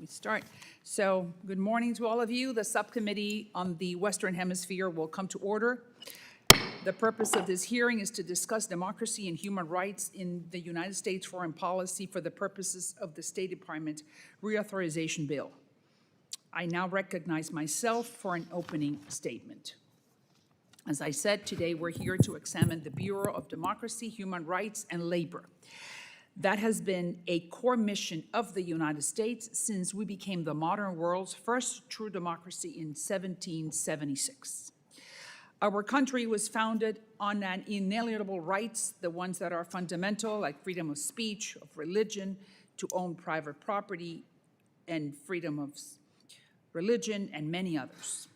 We start. So, good morning to all of you. The subcommittee on the Western Hemisphere will come to order. The purpose of this hearing is to discuss democracy and human rights in the United States foreign policy for the purposes of the State Department reauthorization bill. I now recognize myself for an opening statement. As I said, today we're here to examine the Bureau of Democracy, Human Rights, and Labor. That has been a core mission of the United States since we became the modern world's first true democracy in 1776. Our country was founded on an inalienable rights, the ones that are fundamental, like freedom of speech, of religion, to own private property, and freedom of religion, and many others.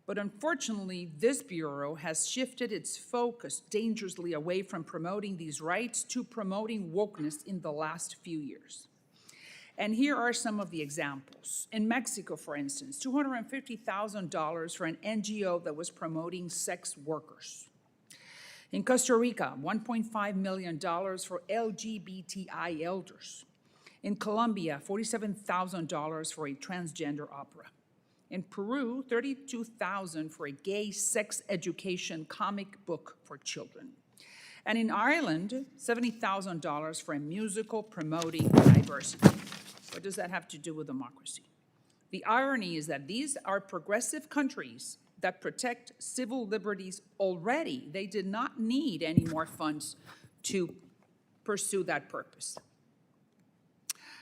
But unfortunately, this Bureau has shifted its focus dangerously away from promoting these rights to promoting wokeness in the last few years. And here are some of the examples. In Mexico, for instance, $250,000 for an NGO that was promoting sex workers. In Costa Rica, $1.5 million for LGBTI elders. In Colombia, $47,000 for a transgender opera. In Peru, $32,000 for a gay sex education comic book for children. And in Ireland, $70,000 for a musical promoting diversity. What does that have to do with democracy? The irony is that these are progressive countries that protect civil liberties already. They did not need any more funds to pursue that purpose.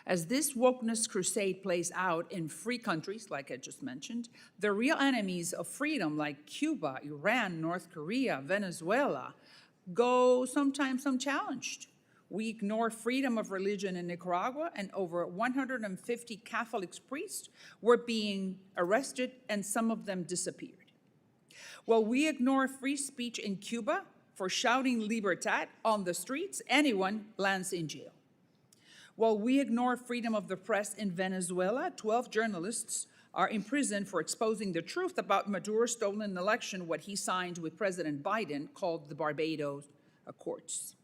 As this wokeness crusade plays out in free countries, like I just mentioned, the real enemies of freedom, like Cuba, Iran, North Korea, Venezuela, go sometimes unchallenged. We ignore freedom of religion in Nicaragua, and over 150 Catholic priests were being arrested, and some of them disappeared. While we ignore free speech in Cuba for shouting libertad on the streets, anyone lands in jail. While we ignore freedom of the press in Venezuela, 12 journalists are imprisoned for exposing the truth about Maduro's stolen election, what he signed with President Biden, called the Barbados Accords.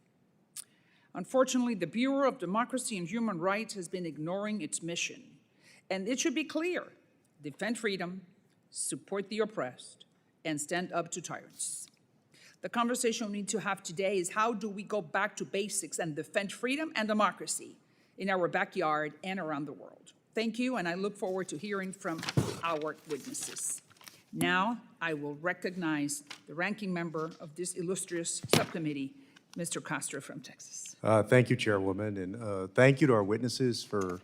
Unfortunately, the Bureau of Democracy and Human Rights has been ignoring its mission. And it should be clear: defend freedom, support the oppressed, and stand up to tyrants. The conversation we need to have today is how do we go back to basics and defend freedom and democracy in our backyard and around the world. Thank you, and I look forward to hearing from our witnesses. Now, I will recognize the ranking member of this illustrious subcommittee, Mr. Castro from Texas. Thank you, Chairwoman, and thank you to our witnesses for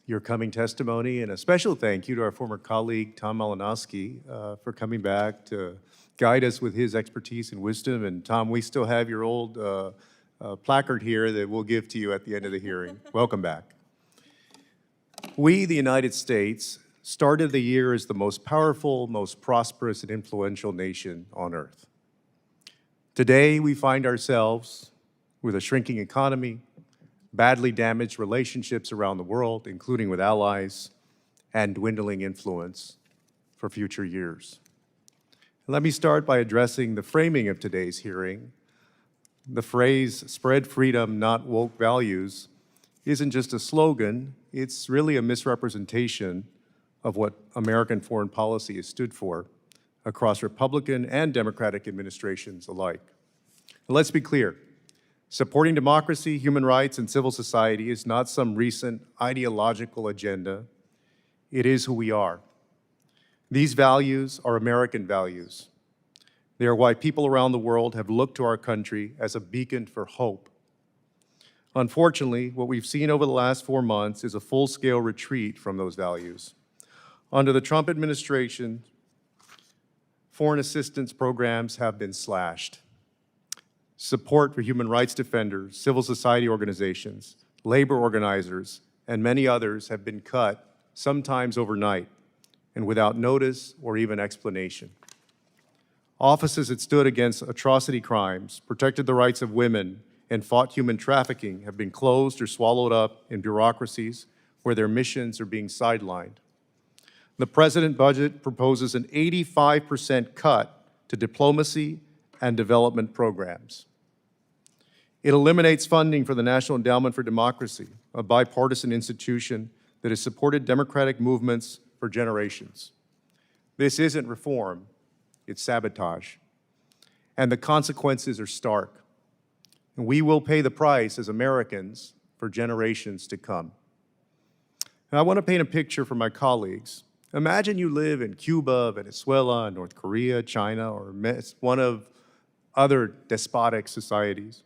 your coming testimony, and a special thank you to our former colleague, Tom Malinowski, for coming back to guide us with his expertise and wisdom. And Tom, we still have your old placard here that we'll give to you at the end of the hearing. Welcome back. We, the United States, started the year as the most powerful, most prosperous, and influential nation on earth. Today, we find ourselves with a shrinking economy, badly damaged relationships around the world, including with allies, and dwindling influence for future years. Let me start by addressing the framing of today's hearing. The phrase, spread freedom, not woke values, isn't just a slogan, it's really a misrepresentation of what American foreign policy has stood for across Republican and Democratic administrations alike. Let's be clear, supporting democracy, human rights, and civil society is not some recent ideological agenda. It is who we are. These values are American values. They are why people around the world have looked to our country as a beacon for hope. Unfortunately, what we've seen over the last 4 months is a full-scale retreat from those values. Under the Trump administration, foreign assistance programs have been slashed. Support for human rights defenders, civil society organizations, labor organizers, and many others have been cut, sometimes overnight, and without notice or even explanation. Offices that stood against atrocity crimes, protected the rights of women, and fought human trafficking have been closed or swallowed up in bureaucracies where their missions are being sidelined. The President's budget proposes an 85% cut to diplomacy and development programs. It eliminates funding for the National Endowment for Democracy, a bipartisan institution that has supported democratic movements for generations. This isn't reform, it's sabotage. And the consequences are stark. And we will pay the price as Americans for generations to come. And I want to paint a picture for my colleagues. Imagine you live in Cuba, Venezuela, North Korea, China, or one of other despotic societies.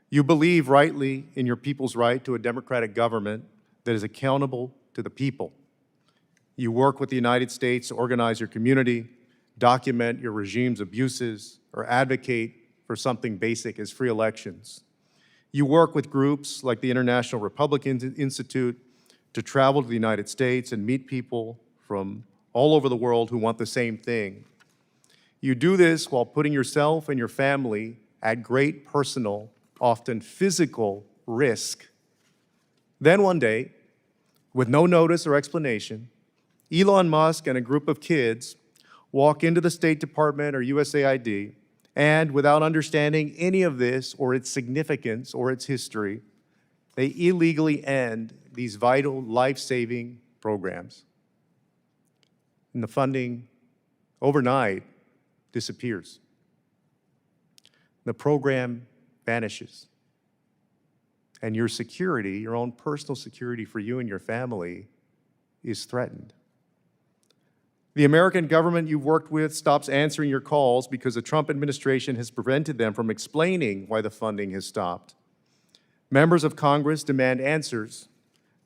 You believe rightly in your people's right to a democratic government that is accountable to the people. You work with the United States to organize your community, document your regime's abuses, or advocate for something basic as free elections. You work with groups like the International Republican Institute to travel to the United States and meet people from all over the world who want the same thing. You do this while putting yourself and your family at great personal, often physical risk. Then one day, with no notice or explanation, Elon Musk and a group of kids walk into the State Department or USAID, and without understanding any of this or its significance or its history, they illegally end these vital, life-saving programs. And the funding, overnight, disappears. The program vanishes. And your security, your own personal security for you and your family, is threatened. The American government you've worked with stops answering your calls because the Trump administration has prevented them from explaining why the funding has stopped. Members of Congress demand answers,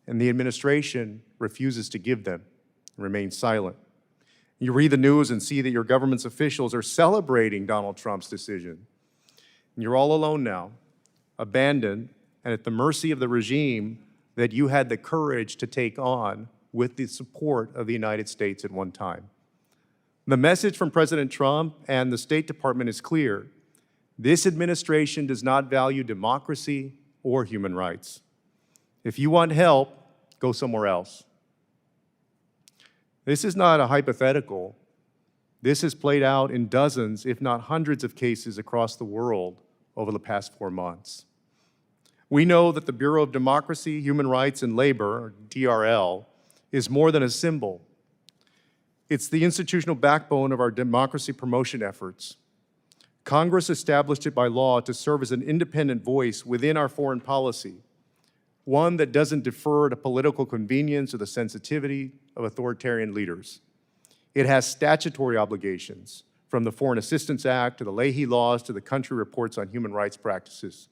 and the administration refuses to give them and remains silent. You read the news and see that your government's officials are celebrating Donald Trump's decision. And you're all alone now, abandoned, and at the mercy of the regime that you had the courage to take on with the support of the United States at one time. The message from President Trump and the State Department is clear. This administration does not value democracy or human rights. If you want help, go somewhere else. This is not a hypothetical. This has played out in dozens, if not hundreds of cases across the world over the past 4 months. We know that the Bureau of Democracy, Human Rights, and Labor, or DRL, is more than a symbol. It's the institutional backbone of our democracy promotion efforts. Congress established it by law to serve as an independent voice within our foreign policy, one that doesn't defer to political convenience or the sensitivity of authoritarian leaders. It has statutory obligations, from the Foreign Assistance Act to the Leahy laws to the country reports on human rights practices.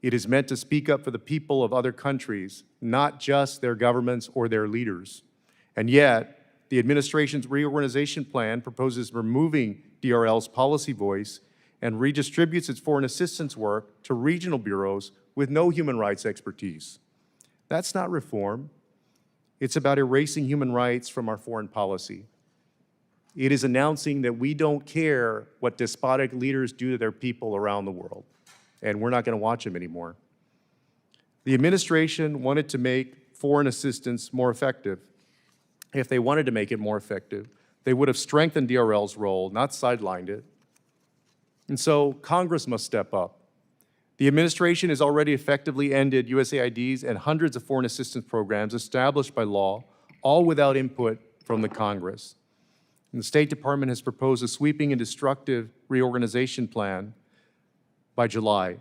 It is meant to speak up for the people of other countries, not just their governments or their leaders. And yet, the administration's reorganization plan proposes removing DRL's policy voice and redistributes its foreign assistance work to regional bureaus with no human rights expertise. That's not reform. It's about erasing human rights from our foreign policy. It is announcing that we don't care what despotic leaders do to their people around the world, and we're not going to watch them anymore. The administration wanted to make foreign assistance more effective. If they wanted to make it more effective, they would have strengthened DRL's role, not sidelined it. And so Congress must step up. The administration has already effectively ended USAID's and hundreds of foreign assistance programs established by law, all without input from the Congress. And the State Department has proposed a sweeping and destructive reorganization plan by July.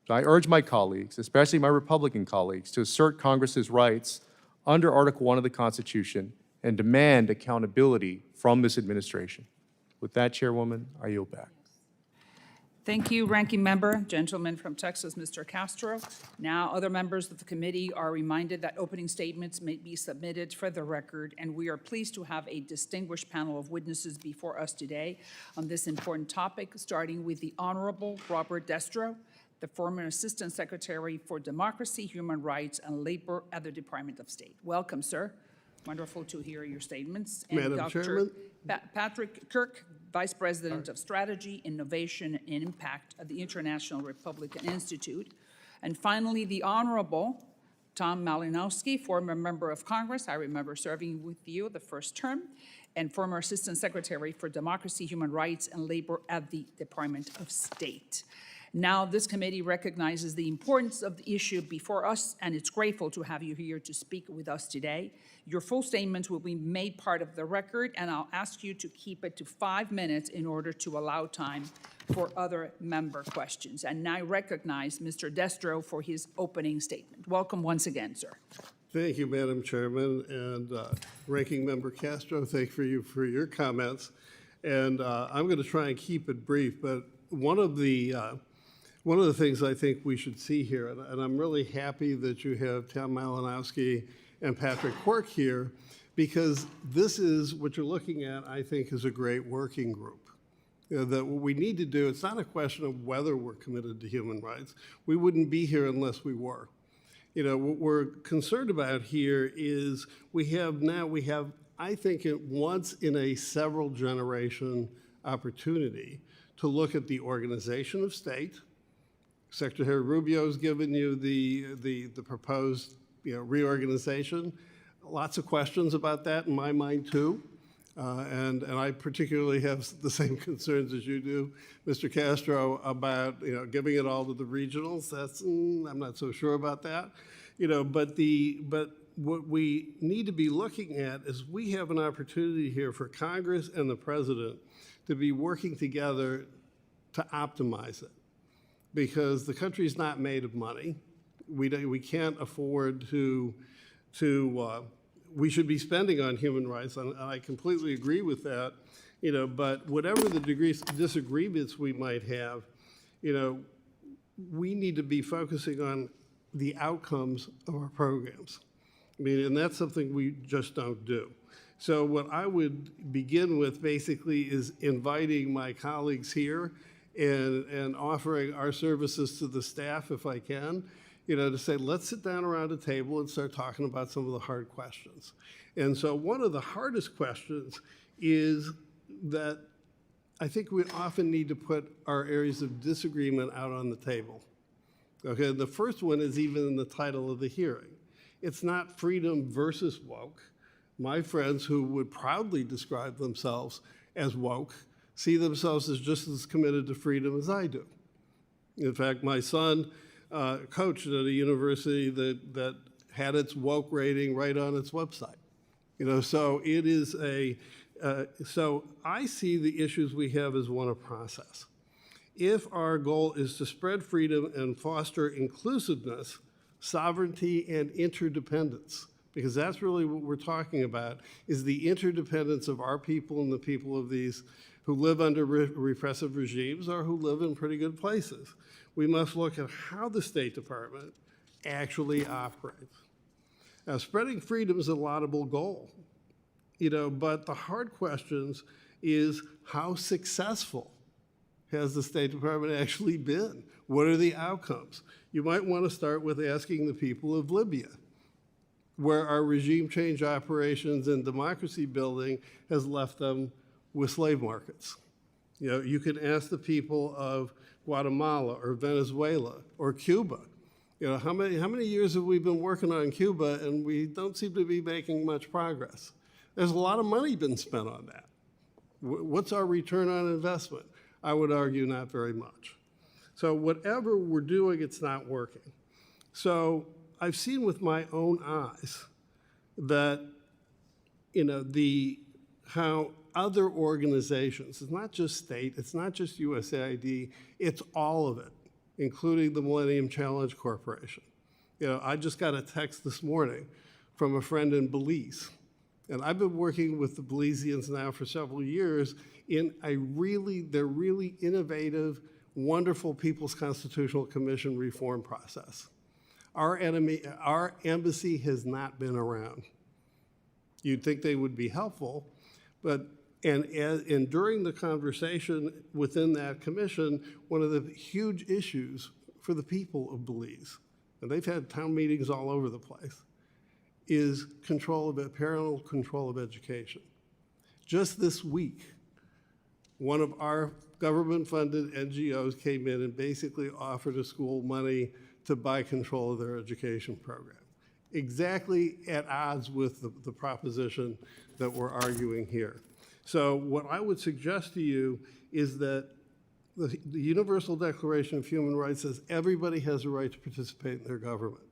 So I urge my colleagues, especially my Republican colleagues, to assert Congress's rights under Article 1 of the Constitution and demand accountability from this administration. With that, Chairwoman, I yield back. Thank you, Ranking Member. Gentleman from Texas, Mr. Castro. Now, other members of the committee are reminded that opening statements may be submitted for the record, and we are pleased to have a distinguished panel of witnesses before us today on this important topic, starting with the Honorable Robert Destro, the former Assistant Secretary for Democracy, Human Rights, and Labor at the Department of State. Welcome, sir. Wonderful to hear your statements. And Madam Dr. Chairman. Patrick Quirk, Vice President of Strategy, Innovation, and Impact at the International Republican Institute. And finally, the Honorable Tom Malinowski, former member of Congress. I remember serving with you the first term, and former Assistant Secretary for Democracy, Human Rights, and Labor at the Department of State. Now, this committee recognizes the importance of the issue before us, and it's grateful to have you here to speak with us today. Your full statements will be made part of the record, and I'll ask you to keep it to 5 minutes in order to allow time for other member questions. And now I recognize Mr. Destro for his opening statement. Welcome once again, sir. Thank you, Madam Chairman, and Ranking Member Castro, thank you for your comments. And I'm going to try and keep it brief, but one of the things I think we should see here, and I'm really happy that you have Tom Malinowski and Patrick Quirk here, because this is what you're looking at, I think, is a great working group. You know, that what we need to do, it's not a question of whether we're committed to human rights. We wouldn't be here unless we were. You know, what we're concerned about here is we have, I think, it once in a several generation opportunity to look at the organization of state. Secretary Rubio's given you the proposed reorganization. Lots of questions about that in my mind too. And I particularly have the same concerns as you do, Mr. Castro, about giving it all to the regionals. That's I'm not so sure about that. But what we need to be looking at is we have an opportunity here for Congress and the President to be working together to optimize it, because the country's not made of money. We can't afford to we should be spending on human rights, and I completely agree with that. But whatever the disagreements we might have, we need to be focusing on the outcomes of our programs. And that's something we just don't do. So what I would begin with basically is inviting my colleagues here and offering our services to the staff, if I can, to say, let's sit down around a table and start talking about some of the hard questions. And so one of the hardest questions is that I think we often need to put our areas of disagreement out on the table. Okay, the first one is even in the title of the hearing. It's not freedom versus woke. My friends who would proudly describe themselves as woke see themselves as just as committed to freedom as I do. In fact, my son coached at a university that had its woke rating right on its website. So it is so I see the issues we have as one of process. If our goal is to spread freedom and foster inclusiveness, sovereignty, and interdependence, because that's really what we're talking about, is the interdependence of our people and the people of these who live under repressive regimes or who live in pretty good places. We must look at how the State Department actually operates. Now, spreading freedom is a laudable goal, but the hard questions is how successful has the State Department actually been? What are the outcomes? You might want to start with asking the people of Libya, where our regime change operations and democracy building has left them with slave markets. You can ask the people of Guatemala or Venezuela or Cuba. How many years have we been working on Cuba and we don't seem to be making much progress? There's a lot of money been spent on that. What's our return on investment? I would argue not very much. So whatever we're doing, it's not working. So I've seen with my own eyes that, how other organizations, it's not just state, it's not just USAID, it's all of it, including the Millennium Challenge Corporation. I just got a text this morning from a friend in Belize, and I've been working with the Belizeans now for several years in they're really innovative, wonderful People's Constitutional Commission reform process. Our embassy has not been around. You'd think they would be helpful, but and during the conversation within that commission, one of the huge issues for the people of Belize, and they've had town meetings all over the place, is parental control of education. Just this week, one of our government-funded NGOs came in and basically offered a school money to buy control of their education program, exactly at odds with the proposition that we're arguing here. So what I would suggest to you is that The Universal Declaration of Human Rights says everybody has a right to participate in their government.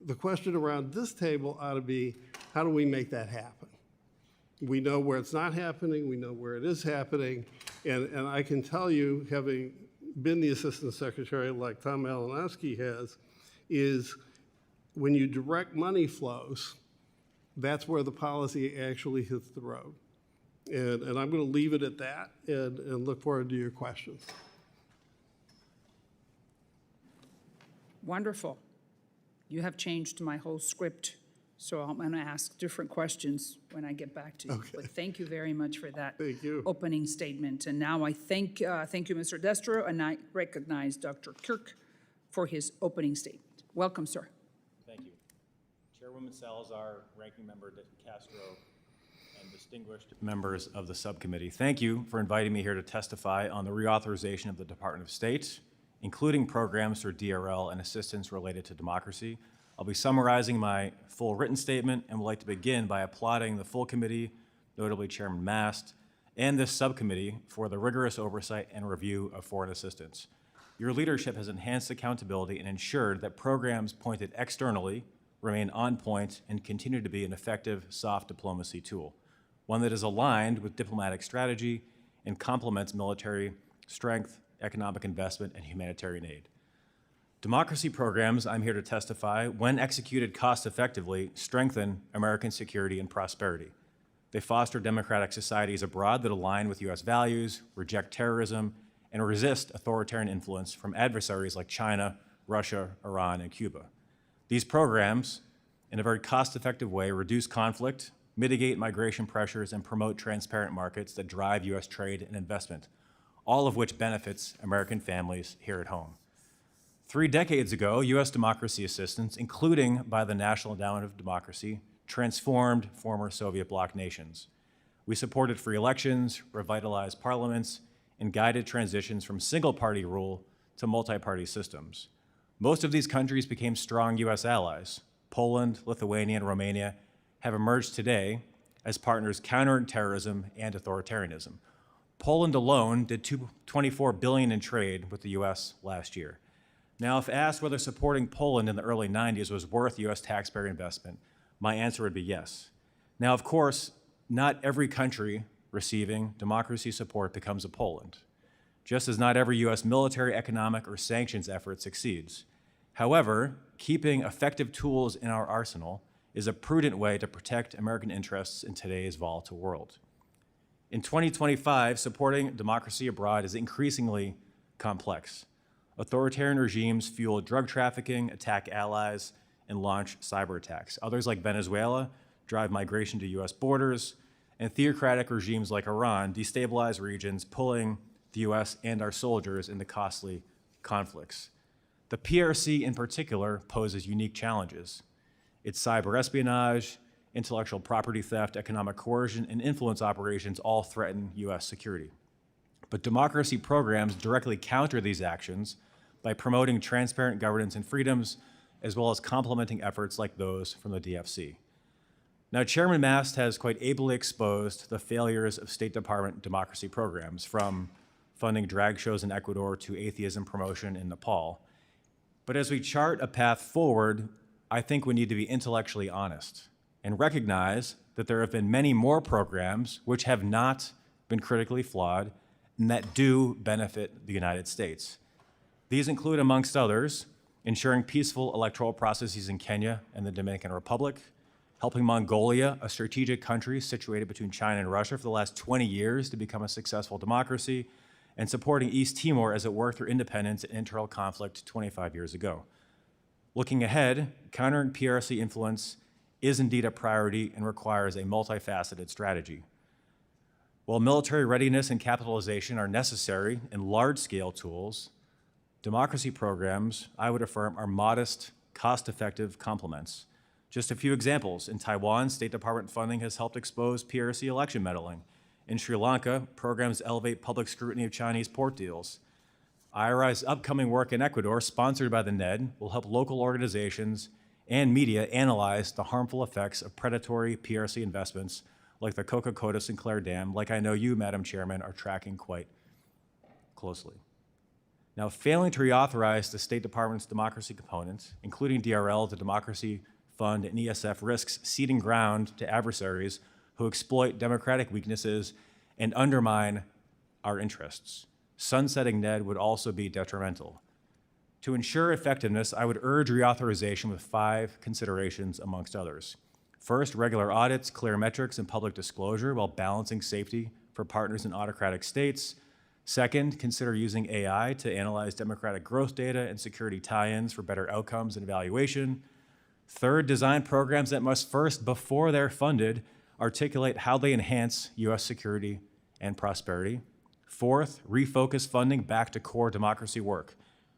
The question around this table ought to be, how do we make that happen? We know where it's not happening, we know where it is happening, and I can tell you, having been the Assistant Secretary like Tom Malinowski has, is when you direct money flows, that's where the policy actually hits the road. And I'm going to leave it at that and look forward to your questions. Wonderful. You have changed my whole script, so I'm going to ask different questions when I get back to you. Okay. But thank you very much for that Thank you. opening statement. And now I thank you, Mr. Destro, and I recognize Dr. Quirk for his opening statement. Welcome, sir. Thank you. Chairwoman Salazar, Ranking Member Castro, and distinguished members of the subcommittee, thank you for inviting me here to testify on the reauthorization of the Department of State, including programs for DRL and assistance related to democracy. I'll be summarizing my full written statement and would like to begin by applauding the full committee, notably Chairman Mast, and this subcommittee for the rigorous oversight and review of foreign assistance. Your leadership has enhanced accountability and ensured that programs pointed externally remain on point and continue to be an effective soft diplomacy tool, one that is aligned with diplomatic strategy and complements military strength, economic investment, and humanitarian aid. Democracy programs, I'm here to testify, when executed cost-effectively, strengthen American security and prosperity. They foster democratic societies abroad that align with U.S. values, reject terrorism, and resist authoritarian influence from adversaries like China, Russia, Iran, and Cuba. These programs, in a very cost-effective way, reduce conflict, mitigate migration pressures, and promote transparent markets that drive U.S. trade and investment, all of which benefits American families here at home. 3 decades ago, U.S. democracy assistance, including by the National Endowment of Democracy, transformed former Soviet bloc nations. We supported free elections, revitalized parliaments, and guided transitions from single-party rule to multi-party systems. Most of these countries became strong U.S. allies. Poland, Lithuania, and Romania have emerged today as partners countering terrorism and authoritarianism. Poland alone did $24 billion in trade with the U.S. last year. Now, if asked whether supporting Poland in the early 90s was worth U.S. taxpayer investment, my answer would be yes. Now, of course, not every country receiving democracy support becomes a Poland, just as not every U.S. military, economic, or sanctions effort succeeds. However, keeping effective tools in our arsenal is a prudent way to protect American interests in today's volatile world. In 2025, supporting democracy abroad is increasingly complex. Authoritarian regimes fuel drug trafficking, attack allies, and launch cyber attacks. Others, like Venezuela, drive migration to U.S. borders, and theocratic regimes like Iran destabilize regions, pulling the U.S. and our soldiers into costly conflicts. The PRC in particular poses unique challenges. Its cyber espionage, intellectual property theft, economic coercion, and influence operations all threaten U.S. security. But democracy programs directly counter these actions by promoting transparent governance and freedoms, as well as complementing efforts like those from the DFC. Now, Chairman Mast has quite ably exposed the failures of State Department democracy programs, from funding drag shows in Ecuador to atheism promotion in Nepal. But as we chart a path forward, I think we need to be intellectually honest and recognize that there have been many more programs which have not been critically flawed and that do benefit the United States. These include, amongst others, ensuring peaceful electoral processes in Kenya and the Dominican Republic, helping Mongolia, a strategic country situated between China and Russia for the last 20 years to become a successful democracy, and supporting East Timor as it worked through independence and internal conflict 25 years ago. Looking ahead, countering PRC influence is indeed a priority and requires a multifaceted strategy. While military readiness and capitalization are necessary in large-scale tools, democracy programs, I would affirm, are modest, cost-effective complements. Just a few examples. In Taiwan, State Department funding has helped expose PRC election meddling. In Sri Lanka, programs elevate public scrutiny of Chinese port deals. IRI's upcoming work in Ecuador, sponsored by the NED, will help local organizations and media analyze the harmful effects of predatory PRC investments like the Coca-Cola Sinclair Dam, like I know you, Madam Chairman, are tracking quite closely. Now, failing to reauthorize the State Department's democracy component, including DRL, the Democracy Fund, and ESF, risks ceding ground to adversaries who exploit democratic weaknesses and undermine our interests. Sunsetting NED would also be detrimental. To ensure effectiveness, I would urge reauthorization with 5 considerations amongst others. First, regular audits, clear metrics, and public disclosure while balancing safety for partners in autocratic states. Second, consider using AI to analyze democratic growth data and security tie-ins for better outcomes and evaluation. Third, design programs that must first, before they're funded, articulate how they enhance U.S. security and prosperity. Fourth, refocus funding back to core democracy work,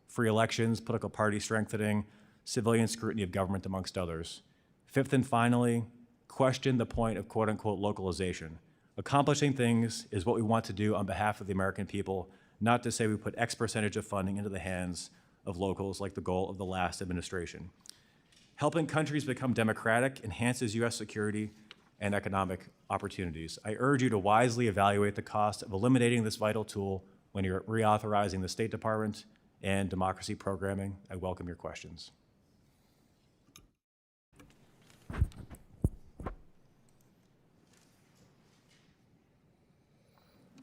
free elections, political party strengthening, civilian scrutiny of government, amongst others. Fifth and finally, question the point of quote-unquote localization. Accomplishing things is what we want to do on behalf of the American people, not to say we put X percentage of funding into the hands of locals like the goal of the last administration. Helping countries become democratic enhances U.S. security and economic opportunities. I urge you to wisely evaluate the cost of eliminating this vital tool when you're reauthorizing the State Department and democracy programming. I welcome your questions.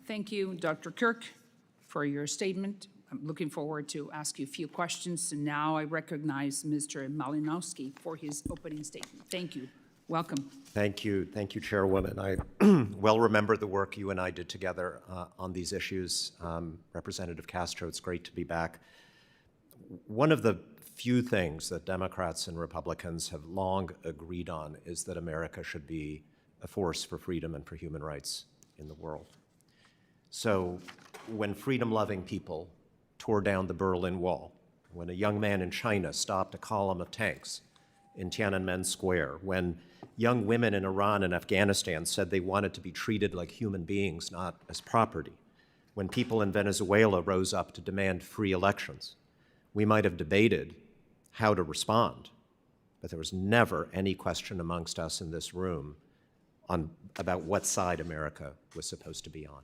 Thank you, Dr. Quirk, for your statement. I'm looking forward to ask you a few questions. And now I recognize Mr. Malinowski for his opening statement. Thank you. Welcome. Thank you, Chairwoman. I well remember the work you and I did together on these issues. Representative Castro, it's great to be back. One of the few things that Democrats and Republicans have long agreed on is that America should be a force for freedom and for human rights in the world. So when freedom-loving people tore down the Berlin Wall, when a young man in China stopped a column of tanks in Tiananmen Square, when young women in Iran and Afghanistan said they wanted to be treated like human beings, not as property, when people in Venezuela rose up to demand free elections, we might have debated how to respond, but there was never any question amongst us in this room about what side America was supposed to be on.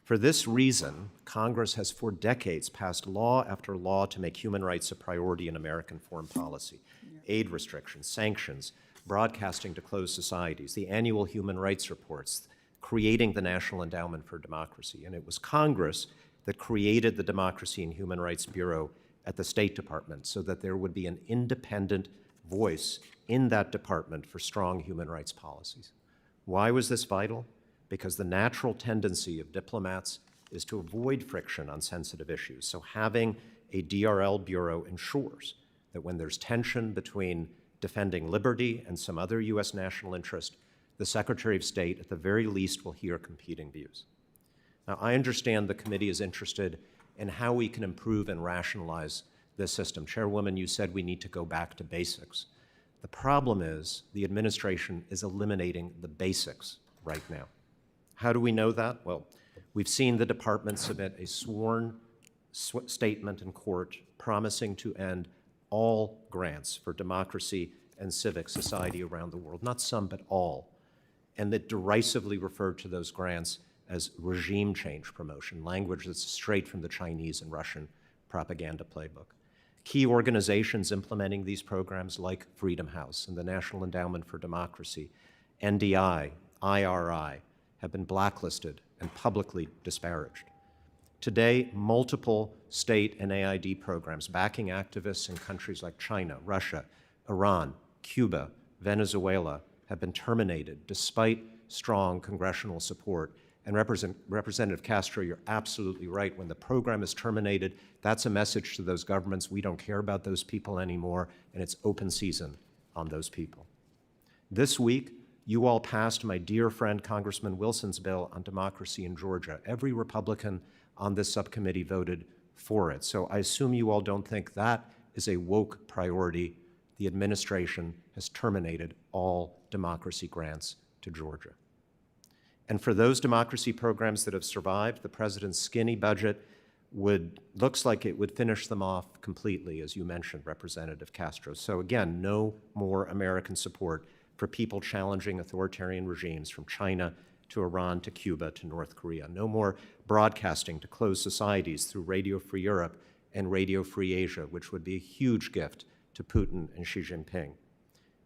For this reason, Congress has for decades passed law after law to make human rights a priority in American foreign policy. Aid restrictions, sanctions, broadcasting to closed societies, the annual human rights reports, creating the National Endowment for Democracy. And it was Congress that created the Democracy and Human Rights Bureau at the State Department so that there would be an independent voice in that department for strong human rights policies. Why was this vital? Because the natural tendency of diplomats is to avoid friction on sensitive issues. So having a DRL bureau ensures that when there's tension between defending liberty and some other U.S. national interest, the Secretary of State, at the very least, will hear competing views. Now, I understand the committee is interested in how we can improve and rationalize this system. Chairwoman, you said we need to go back to basics. The problem is the administration is eliminating the basics right now. How do we know that? Well, we've seen the department submit a sworn statement in court promising to end all grants for democracy and civic society around the world, not some, but all, and that derisively referred to those grants as regime change promotion, language that's straight from the Chinese and Russian propaganda playbook. Key organizations implementing these programs like Freedom House and the National Endowment for Democracy, NDI, IRI, have been blacklisted and publicly disparaged. Today, multiple state and AID programs backing activists in countries like China, Russia, Iran, Cuba, Venezuela have been terminated despite strong congressional support. And Representative Castro, you're absolutely right. When the program is terminated, that's a message to those governments. We don't care about those people anymore, and it's open season on those people. This week, you all passed my dear friend Congressman Wilson's bill on democracy in Georgia. Every Republican on this subcommittee voted for it. So I assume you all don't think that is a woke priority. The administration has terminated all democracy grants to Georgia. And for those democracy programs that have survived, the president's skinny budget looks like it would finish them off completely, as you mentioned, Representative Castro. So again, no more American support for people challenging authoritarian regimes from China to Iran, to Cuba, to North Korea. No more broadcasting to closed societies through Radio Free Europe and Radio Free Asia, which would be a huge gift to Putin and Xi Jinping.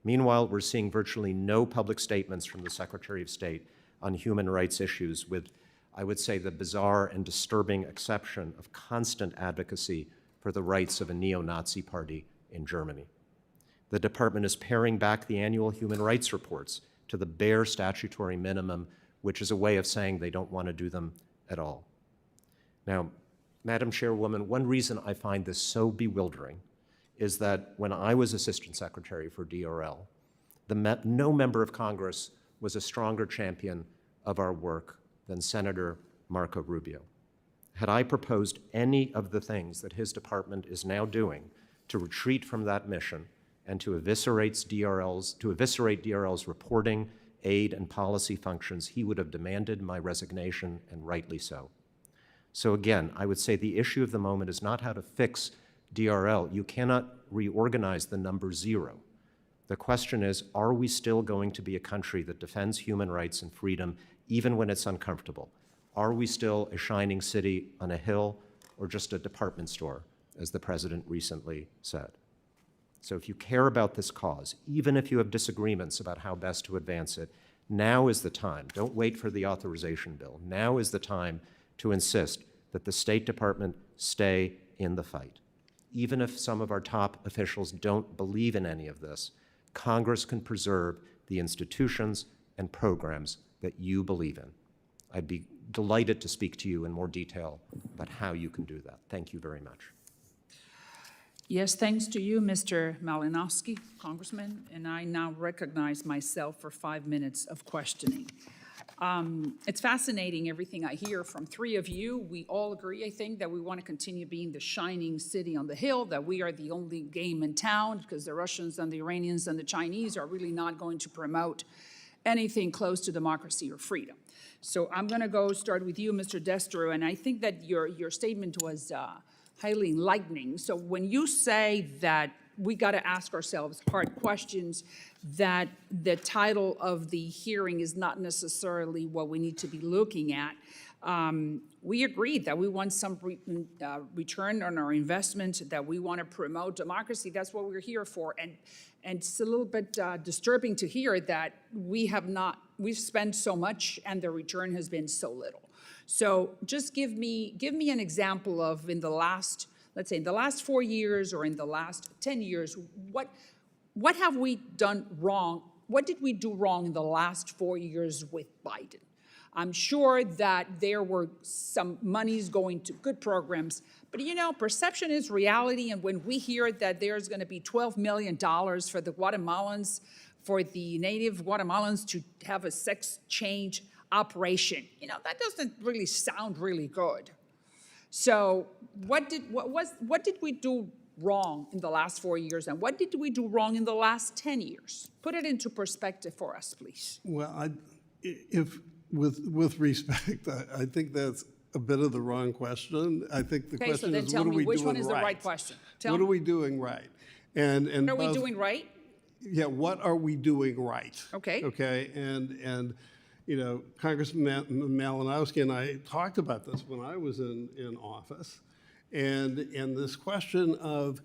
Meanwhile, we're seeing virtually no public statements from the Secretary of State on human rights issues, with, I would say, the bizarre and disturbing exception of constant advocacy for the rights of a neo-Nazi party in Germany. The department is paring back the annual human rights reports to the bare statutory minimum, which is a way of saying they don't want to do them at all. Now, Madam Chairwoman, one reason I find this so bewildering is that when I was Assistant Secretary for DRL, no member of Congress was a stronger champion of our work than Senator Marco Rubio. Had I proposed any of the things that his department is now doing to retreat from that mission and to eviscerate DRL's reporting, aid, and policy functions, he would have demanded my resignation, and rightly so. So again, I would say the issue of the moment is not how to fix DRL. You cannot reorganize the number 0. The question is, are we still going to be a country that defends human rights and freedom even when it's uncomfortable? Are we still a shining city on a hill or just a department store, as the president recently said? So if you care about this cause, even if you have disagreements about how best to advance it, now is the time. Don't wait for the authorization bill. Now is the time to insist that the State Department stay in the fight. Even if some of our top officials don't believe in any of this, Congress can preserve the institutions and programs that you believe in. I'd be delighted to speak to you in more detail about how you can do that. Thank you very much. Yes, thanks to you, Mr. Malinowski, Congressman, and I now recognize myself for 5 minutes of questioning. It's fascinating, everything I hear from 3 of you. We all agree, I think, that we want to continue being the shining city on the hill, that we are the only game in town, because the Russians and the Iranians and the Chinese are really not going to promote anything close to democracy or freedom. So I'm going to start with you, Mr. Destro, and I think that your statement was highly enlightening. So when you say that we got to ask ourselves hard questions, that the title of the hearing is not necessarily what we need to be looking at, we agreed that we want some return on our investment, that we want to promote democracy. That's what we're here for. And it's a little bit disturbing to hear that we've spent so much and the return has been so little. So just give me an example of in the last, let's say in the last 4 years or in the last 10 years, what have we done wrong? What did we do wrong in the last 4 years with Biden? I'm sure that there were some monies going to good programs, but you know, perception is reality, and when we hear that there's going to be $12 million for the Guatemalans, for the native Guatemalans to have a sex change operation, you know, that doesn't really sound really good. So what did we do wrong in the last 4 years, and what did we do wrong in the last 10 years? Put it into perspective for us, please. Well, with respect, I think that's a bit of the wrong question. I think the question is, what are we doing right? Okay, so then tell me, which one is the right question? What are we doing right? And what are we doing right? Yeah, what are we doing right? Okay. Okay, and you know, Congressman Malinowski and I talked about this when I was in office, and this question of,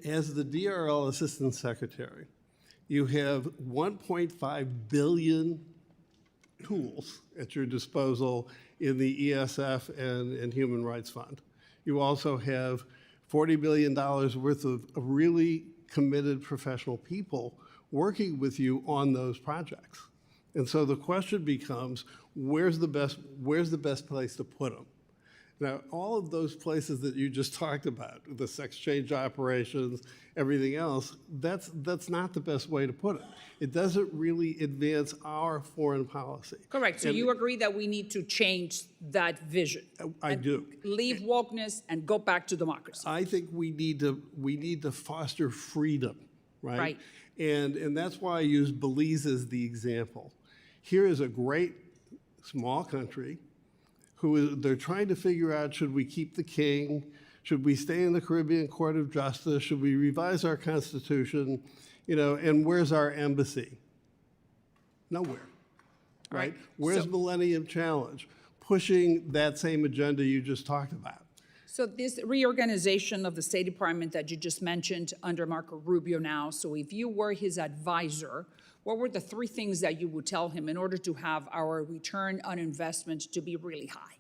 as the DRL Assistant Secretary, you have 1.5 billion tools at your disposal in the ESF and Human Rights Fund. You also have $40 billion worth of really committed professional people working with you on those projects. And so the question becomes, where's the best place to put them? Now, all of those places that you just talked about, the sex change operations, everything else, that's not the best way to put it. It doesn't really advance our foreign policy. Correct. So you agree that we need to change that vision? I do. Leave wokeness and go back to democracy. I think we need to foster freedom, right? Right. And that's why I use Belize as the example. Here is a great small country they're trying to figure out, should we keep the king? Should we stay in the Caribbean Court of Justice? Should we revise our Constitution? You know, and where's our embassy? Nowhere. All right, right? Where's so- Millennium Challenge? Pushing that same agenda you just talked about. So this reorganization of the State Department that you just mentioned under Marco Rubio now, so if you were his advisor, what were the three things that you would tell him in order to have our return on investment to be really high?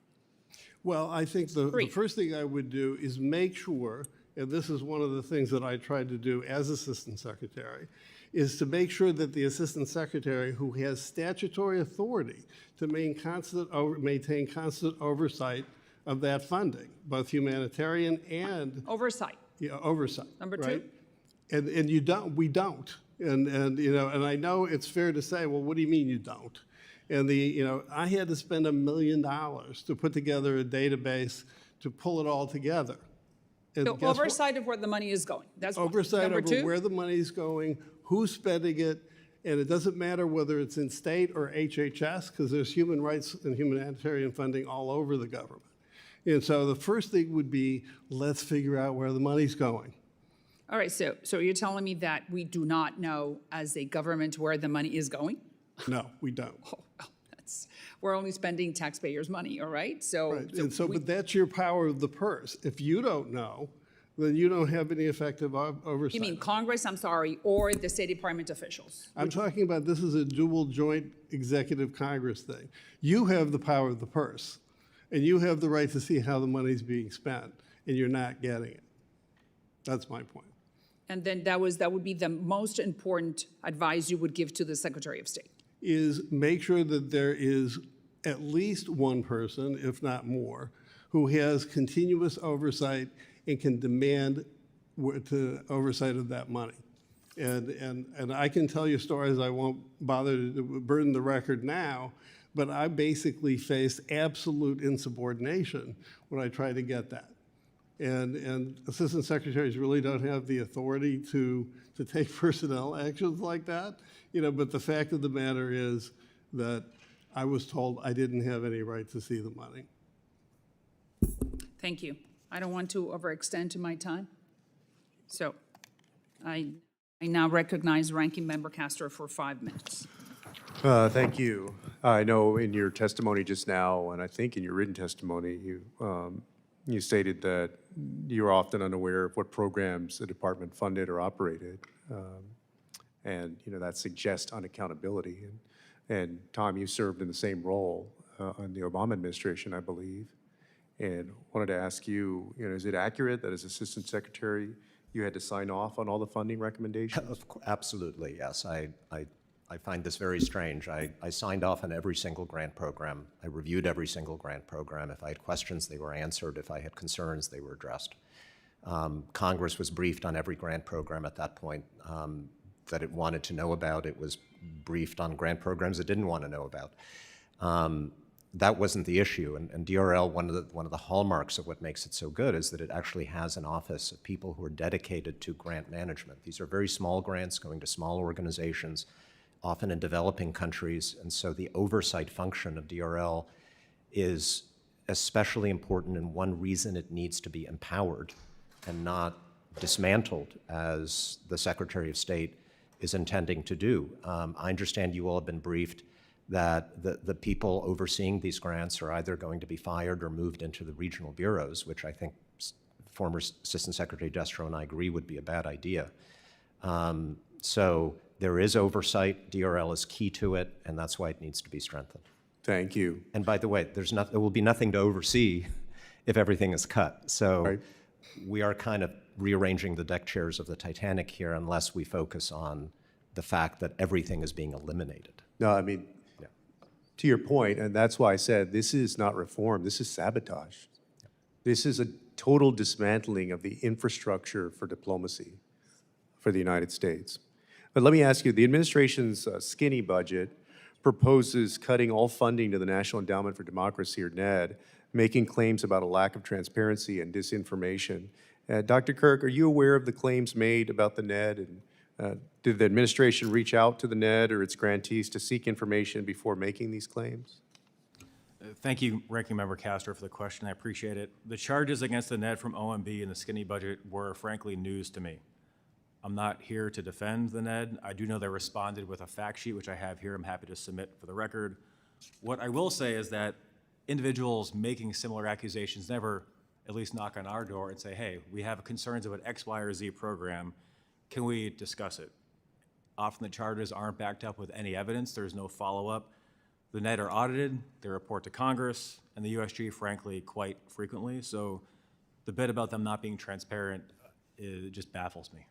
Well, I think the Three. first thing I would do is make sure, and this is one of the things that I tried to do as Assistant Secretary, is to make sure that the Assistant Secretary, who has statutory authority to maintain constant oversight of that funding, both humanitarian and Oversight. oversight. Number right? two? And we don't. And you know, and I know it's fair to say, well, what do you mean you don't? And I had to spend $1 million to put together a database to pull it all together. And So guess what? oversight of where the money is going. That's one. Oversight Number over two? where the money's going, who's spending it, and it doesn't matter whether it's in state or HHS, because there's human rights and humanitarian funding all over the government. And so the first thing would be, let's figure out where the money's going. All right, so you're telling me that we do not know as a government where the money is going? No, we don't. Oh, well, we're only spending taxpayers' money, all right? Right, and so, but that's your power of the purse. If you don't know, then you don't have any effective oversight. You mean Congress, I'm sorry, or the State Department officials? I'm talking about this is a dual joint executive Congress thing. You have the power of the purse, and you have the right to see how the money's being spent, and you're not getting it. That's my point. And then that would be the most important advice you would give to the Secretary of State. Is make sure that there is at least one person, if not more, who has continuous oversight and can demand oversight of that money. And I can tell you stories, I won't bother to burden the record now, but I basically faced absolute insubordination when I tried to get that. And assistant secretaries really don't have the authority to take personnel actions like that, but the fact of the matter is that I was told I didn't have any right to see the money. Thank you. I don't want to overextend to my time. So I now recognize Ranking Member Castro for 5 minutes. Thank you. I know in your testimony just now, and I think in your written testimony, you stated that you're often unaware of what programs the department funded or operated. And that suggests unaccountability. And Tom, you served in the same role in the Obama administration, I believe. And wanted to ask you, is it accurate that as Assistant Secretary, you had to sign off on all the funding recommendations? Absolutely, yes. I find this very strange. I signed off on every single grant program. I reviewed every single grant program. If I had questions, they were answered. If I had concerns, they were addressed. Congress was briefed on every grant program at that point that it wanted to know about. It was briefed on grant programs it didn't want to know about. That wasn't the issue. And DRL, one of the hallmarks of what makes it so good is that it actually has an office of people who are dedicated to grant management. These are very small grants going to small organizations, often in developing countries. And so the oversight function of DRL is especially important, and one reason it needs to be empowered and not dismantled, as the Secretary of State is intending to do. I understand you all have been briefed that the people overseeing these grants are either going to be fired or moved into the regional bureaus, which I think former Assistant Secretary Destro and I agree would be a bad idea. So there is oversight. DRL is key to it, and that's why it needs to be strengthened. Thank you. And by the way, there will be nothing to oversee if everything is cut. So Right. we are kind of rearranging the deck chairs of the Titanic here unless we focus on the fact that everything is being eliminated. No, I mean, to your point, and that's why I said this is not reform, this is sabotage. This is a total dismantling of the infrastructure for diplomacy for the United States. But let me ask you, the administration's skinny budget proposes cutting all funding to the National Endowment for Democracy, or NED, making claims about a lack of transparency and disinformation. Dr. Quirk, are you aware of the claims made about the NED? And did the administration reach out to the NED or its grantees to seek information before making these claims? Thank you, Ranking Member Castro, for the question. I appreciate it. The charges against the NED from OMB and the skinny budget were frankly news to me. I'm not here to defend the NED. I do know they responded with a fact sheet, which I have here. I'm happy to submit for the record. What I will say is that individuals making similar accusations never at least knock on our door and say, hey, we have concerns about X, Y, or Z program. Can we discuss it? Often the charges aren't backed up with any evidence. There's no follow-up. The net are audited, they report to Congress, and the USG, frankly, quite frequently. So the bit about them not being transparent, it just baffles me.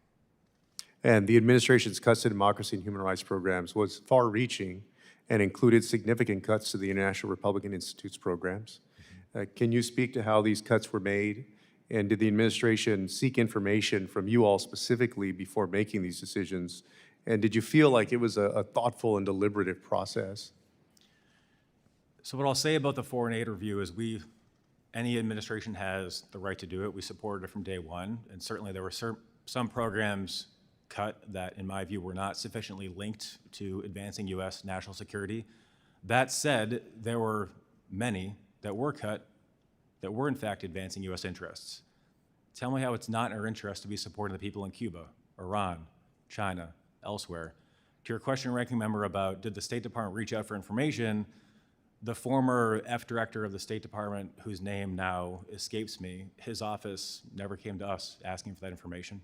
And the administration's cuts to democracy and human rights programs was far-reaching and included significant cuts to the International Republican Institute's programs. Can you speak to how these cuts were made? And did the administration seek information from you all specifically before making these decisions? And did you feel like it was a thoughtful and deliberative process? So what I'll say about the foreign aid review is any administration has the right to do it. We supported it from day one, and certainly there were some programs cut that, in my view, were not sufficiently linked to advancing U.S. national security. That said, there were many that were cut that were, in fact, advancing U.S. interests. Tell me how it's not in our interest to be supporting the people in Cuba, Iran, China, elsewhere. To your question, Ranking Member, about did the State Department reach out for information, the former F-Director of the State Department, whose name now escapes me, his office never came to us asking for that information.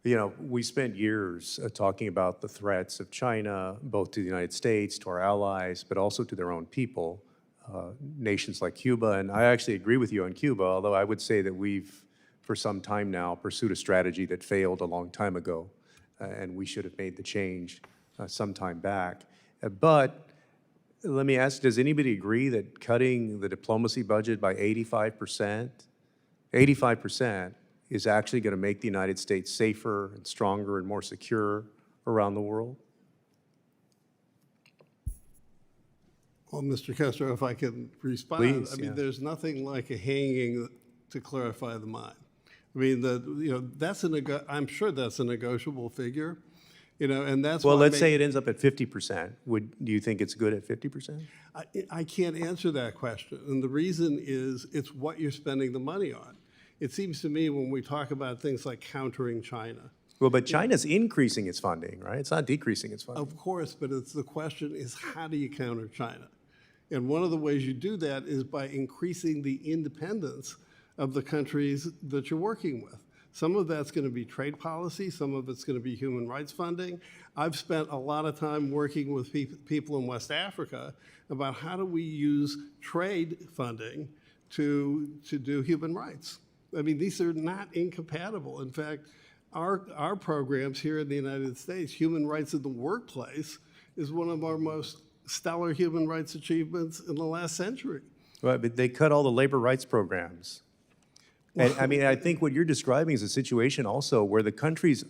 You know, we spent years talking about the threats of China, both to the United States, to our allies, but also to their own people, nations like Cuba. And I actually agree with you on Cuba, although I would say that we've, for some time now, pursued a strategy that failed a long time ago, and we should have made the change some time back. But let me ask, does anybody agree that cutting the diplomacy budget by 85% is actually going to make the United States safer and stronger and more secure around the world? Well, Mr. Castro, if I can respond, Please, I mean, yeah. there's nothing like a hanging to clarify the mind. I mean, that's I'm sure that's a negotiable figure, and that's Well, why let's say it ends up at 50%. Do you think it's good at 50%? I can't answer that question, and the reason is it's what you're spending the money on. It seems to me when we talk about things like countering China, Well, but China's increasing its funding, right? It's not decreasing its funding. of course, but the question is how do you counter China? And one of the ways you do that is by increasing the independence of the countries that you're working with. Some of that's going to be trade policy, some of it's going to be human rights funding. I've spent a lot of time working with people in West Africa about how do we use trade funding to do human rights. I mean, these are not incompatible. In fact, our programs here in the United States, human rights in the workplace, is one of our most stellar human rights achievements in the last century. Right, but they cut all the labor rights programs. And I mean, I think what you're describing is a situation also where the countries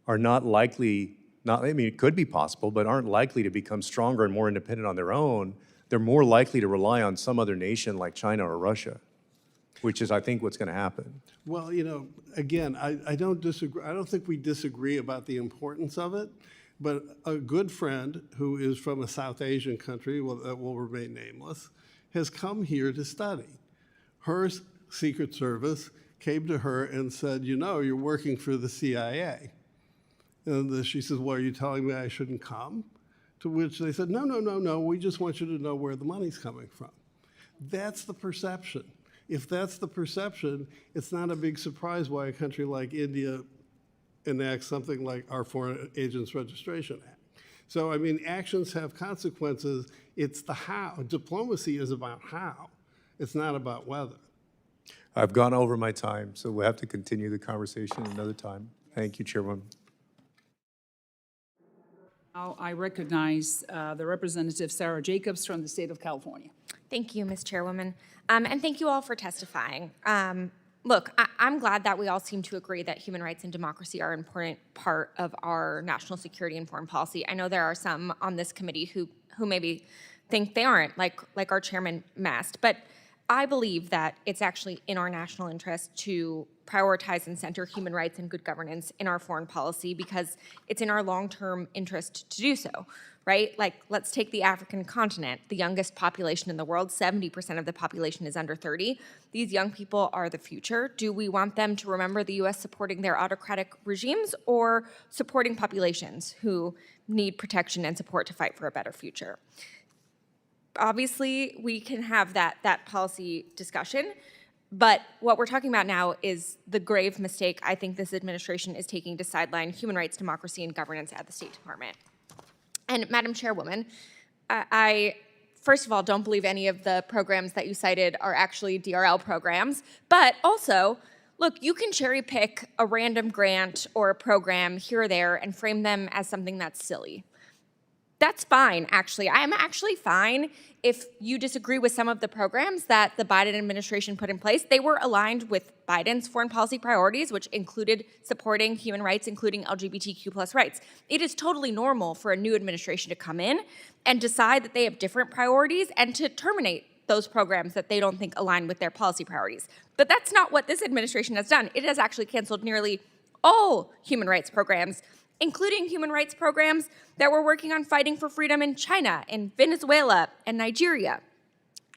are not likely, I mean, it could be possible, but aren't likely to become stronger and more independent on their own. They're more likely to rely on some other nation like China or Russia, which is, I think, what's going to happen. Well, again, I don't disagree. I don't think we disagree about the importance of it. But a good friend who is from a South Asian country that will remain nameless has come here to study. Her Secret Service came to her and said, you're working for the CIA. And she says, well, are you telling me I shouldn't come? To which they said, no, we just want you to know where the money's coming from. That's the perception. If that's the perception, it's not a big surprise why a country like India enacts something like our Foreign Agents Registration Act. So, I mean, actions have consequences. It's the how. Diplomacy is about how. It's not about whether. I've gone over my time, so we'll have to continue the conversation another time. Thank you, Chairwoman. Now I recognize the Representative Sarah Jacobs from the state of California. Thank you, Ms. Chairwoman. And thank you all for testifying. Look, I'm glad that we all seem to agree that human rights and democracy are an important part of our national security and foreign policy. I know there are some on this committee who maybe think they aren't, like our chairman Mast. But I believe that it's actually in our national interest to prioritize and center human rights and good governance in our foreign policy because it's in our long-term interest to do so, right? Like, let's take the African continent, the youngest population in the world, 70% of the population is under 30. These young people are the future. Do we want them to remember the US supporting their autocratic regimes or supporting populations who need protection and support to fight for a better future? Obviously, we can have that policy discussion, but what we're talking about now is the grave mistake I think this administration is taking to sideline human rights, democracy, and governance at the State Department. And Madam Chairwoman, I first of all don't believe any of the programs that you cited are actually DRL programs, but also, look, you can cherry pick a random grant or a program here or there and frame them as something that's silly. That's fine, actually. I'm actually fine if you disagree with some of the programs that the Biden administration put in place. They were aligned with Biden's foreign policy priorities, which included supporting human rights, including LGBTQ+ rights. It is totally normal for a new administration to come in and decide that they have different priorities and to terminate those programs that they don't think align with their policy priorities. But that's not what this administration has done. It has actually canceled nearly all human rights programs, including human rights programs that were working on fighting for freedom in China, in Venezuela, and Nigeria.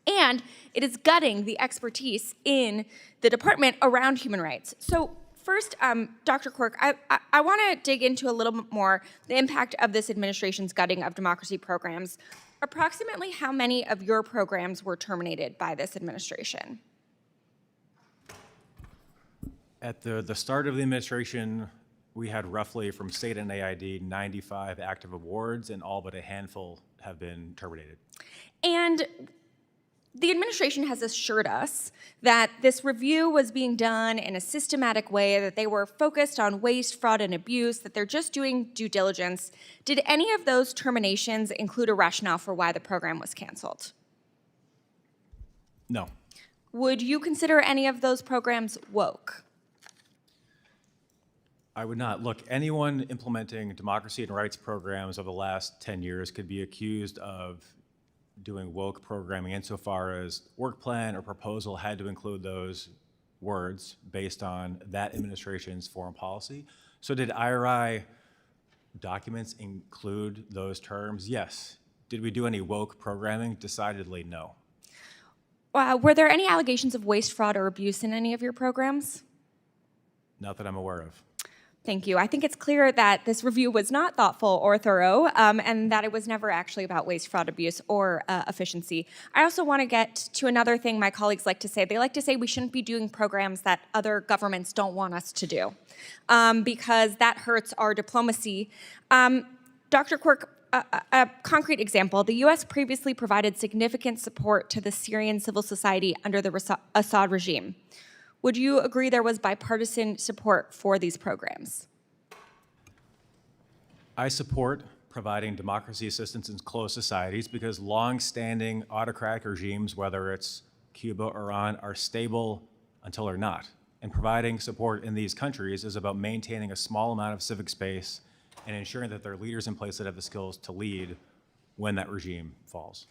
And it is gutting the expertise in the department around human rights. So first, Dr. Quirk, I want to dig into a little bit more the impact of this administration's gutting of democracy programs. Approximately how many of your programs were terminated by this administration? At the start of the administration, we had roughly from state and AID 95 active awards, and all but a handful have been terminated. And the administration has assured us that this review was being done in a systematic way, that they were focused on waste, fraud, and abuse, that they're just doing due diligence. Did any of those terminations include a rationale for why the program was canceled? No. Would you consider any of those programs woke? I would not. Look, anyone implementing democracy and rights programs over the last 10 years could be accused of doing woke programming insofar as work plan or proposal had to include those words based on that administration's foreign policy. So did IRI documents include those terms? Yes. Did we do any woke programming? Decidedly no. Were there any allegations of waste, fraud, or abuse in any of your programs? Not that I'm aware of. Thank you. I think it's clear that this review was not thoughtful or thorough, and that it was never actually about waste, fraud, abuse, or efficiency. I also want to get to another thing my colleagues like to say. They like to say we shouldn't be doing programs that other governments don't want us to do, because that hurts our diplomacy. Dr. Quirk, a concrete example, the U.S. previously provided significant support to the Syrian civil society under the Assad regime. Would you agree there was bipartisan support for these programs? I support providing democracy assistance in closed societies because long-standing autocratic regimes, whether it's Cuba or Iran, are stable until they're not. And providing support in these countries is about maintaining a small amount of civic space and ensuring that there are leaders in place that have the skills to lead when that regime falls.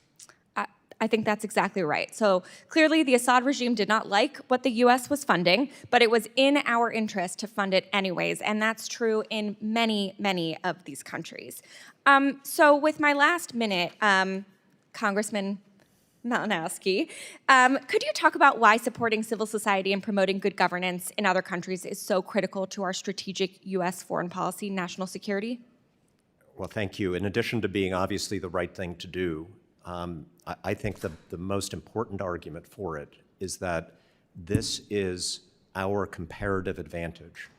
I think that's exactly right. So clearly the Assad regime did not like what the US was funding, but it was in our interest to fund it anyways, and that's true in many, many of these countries. So with my last minute, Congressman Malinowski, could you talk about why supporting civil society and promoting good governance in other countries is so critical to our strategic US foreign policy, national security? Well, thank you. In addition to being obviously the right thing to do, I think the most important argument for it is that this is our comparative advantage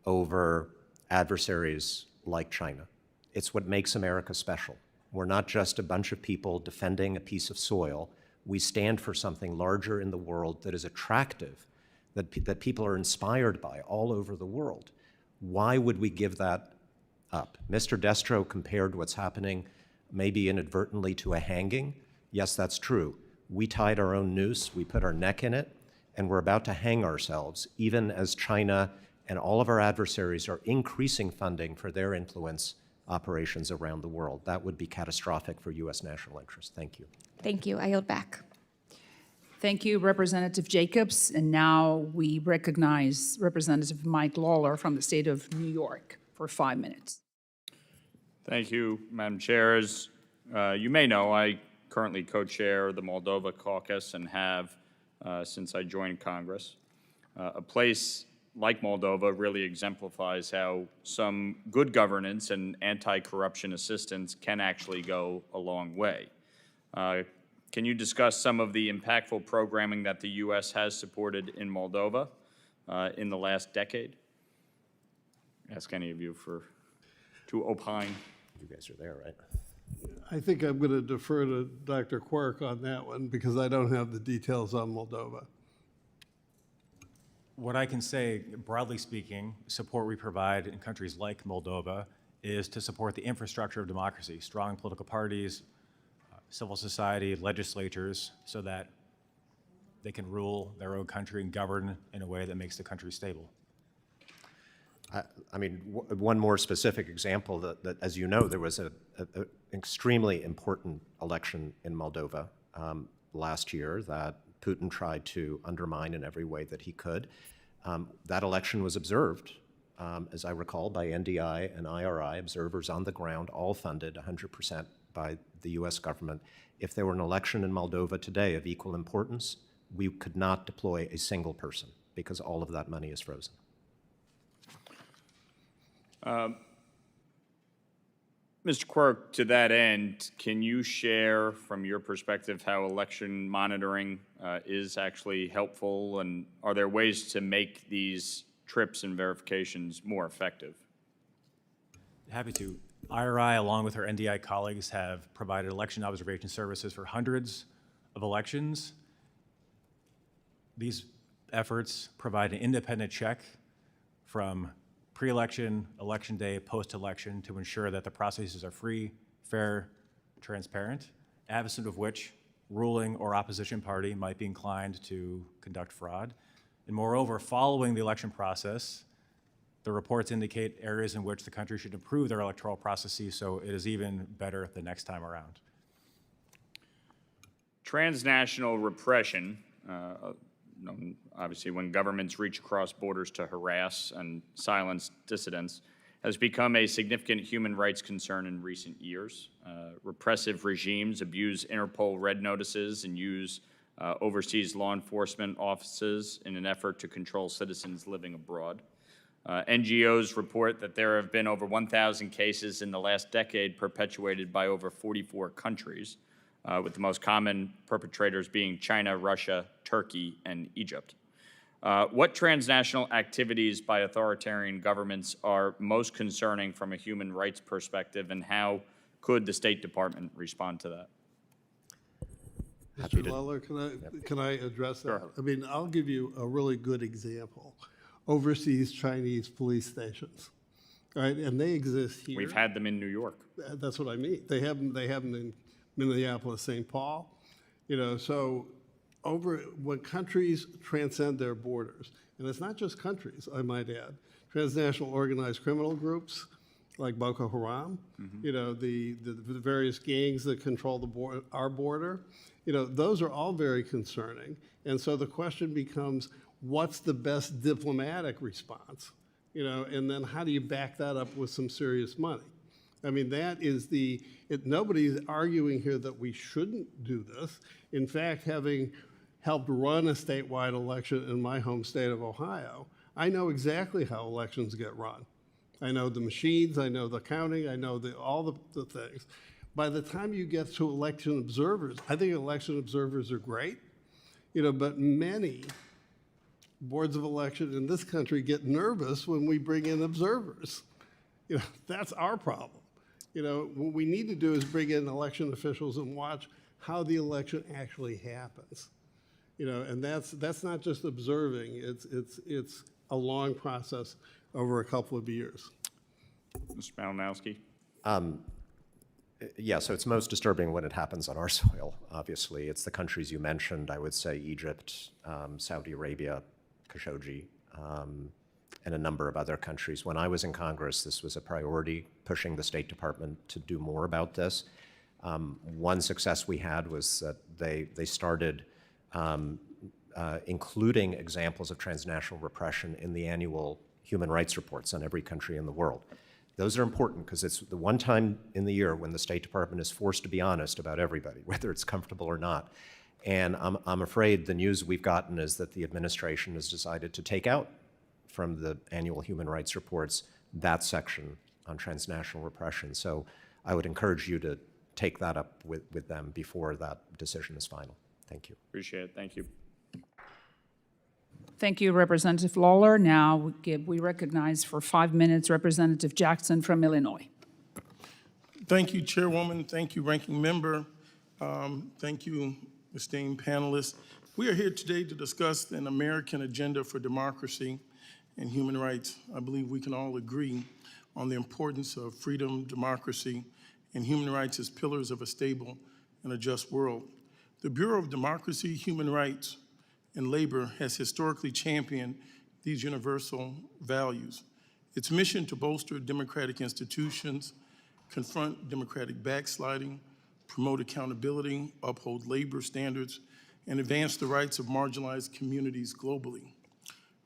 over adversaries like China. It's what makes America special. We're not just a bunch of people defending a piece of soil. We stand for something larger in the world that is attractive, that people are inspired by all over the world. Why would we give that up? Mr. Destro compared what's happening maybe inadvertently to a hanging. Yes, that's true. We tied our own noose, we put our neck in it, and we're about to hang ourselves, even as China and all of our adversaries are increasing funding for their influence operations around the world. That would be catastrophic for U.S. national interest. Thank you. Thank you. I yield back. Thank you, Representative Jacobs. And now we recognize Representative Mike Lawler from the state of New York for 5 minutes. Thank you, Madam Chair. As you may know, I currently co-chair the Moldova caucus and have since I joined Congress. A place like Moldova really exemplifies how some good governance and anti-corruption assistance can actually go a long way. Can you discuss some of the impactful programming that the U.S. has supported in Moldova in the last decade? Ask any of you to opine. You guys are there, right? I think I'm going to defer to Dr. Quirk on that one because I don't have the details on Moldova. What I can say, broadly speaking, support we provide in countries like Moldova is to support the infrastructure of democracy, strong political parties, civil society, legislatures, so that they can rule their own country and govern in a way that makes the country stable. I mean, one more specific example that, as you know, there was an extremely important election in Moldova last year that Putin tried to undermine in every way that he could. That election was observed, as I recall, by NDI and IRI, observers on the ground, all funded 100% by the US government. If there were an election in Moldova today of equal importance, we could not deploy a single person because all of that money is frozen. Mr. Quirk, to that end, can you share from your perspective how election monitoring is actually helpful, and are there ways to make these trips and verifications more effective? Happy to. IRI, along with her NDI colleagues, have provided election observation services for hundreds of elections. These efforts provide an independent check from pre-election, election day, post-election to ensure that the processes are free, fair, transparent, absent of which ruling or opposition party might be inclined to conduct fraud. And moreover, following the election process, the reports indicate areas in which the country should improve their electoral processes so it is even better the next time around. Transnational repression, obviously when governments reach across borders to harass and silence dissidents, has become a significant human rights concern in recent years. Repressive regimes abuse Interpol red notices and use overseas law enforcement offices in an effort to control citizens living abroad. NGOs report that there have been over 1,000 cases in the last decade perpetuated by over 44 countries, with the most common perpetrators being China, Russia, Turkey, and Egypt. What transnational activities by authoritarian governments are most concerning from a human rights perspective, and how could the State Department respond to that? Mr. Lawler, can I address that? Sure. I mean, I'll give you a really good example. Overseas Chinese police stations, right? And they exist here. We've had them in New York. That's what I mean. They have them in Minneapolis, St. Paul. So when countries transcend their borders, and it's not just countries, I might add, transnational organized criminal groups like Boko Haram, the various gangs that control our border, those are all very concerning. And so the question becomes, what's the best diplomatic response? And then how do you back that up with some serious money? I mean, that is nobody's arguing here that we shouldn't do this. In fact, having helped run a statewide election in my home state of Ohio, I know exactly how elections get run. I know the machines, I know the counting, I know all the things. By the time you get to election observers, I think election observers are great, but many boards of election in this country get nervous when we bring in observers. That's our problem. What we need to do is bring in election officials and watch how the election actually happens. And that's not just observing. It's a long process over a couple of years. Mr. Malinowski? Yeah, so it's most disturbing when it happens on our soil, obviously. It's the countries you mentioned, I would say Egypt, Saudi Arabia, Khashoggi, and a number of other countries. When I was in Congress, this was a priority, pushing the State Department to do more about this. One success we had was that they started including examples of transnational repression in the annual human rights reports on every country in the world. Those are important because it's the one time in the year when the State Department is forced to be honest about everybody, whether it's comfortable or not. And I'm afraid the news we've gotten is that the administration has decided to take out from the annual human rights reports that section on transnational repression. So I would encourage you to take that up with them before that decision is final. Thank you. Appreciate it. Thank you. Thank you, Representative Lawler. Now we recognize for 5 minutes Representative Jackson from Illinois. Thank you, Chairwoman. Thank you, Ranking Member. Thank you, esteemed panelists. We are here today to discuss an American agenda for democracy and human rights. I believe we can all agree on the importance of freedom, democracy, and human rights as pillars of a stable and a just world. The Bureau of Democracy, Human Rights, and Labor has historically championed these universal values. Its mission to bolster democratic institutions, confront democratic backsliding, promote accountability, uphold labor standards, and advance the rights of marginalized communities globally.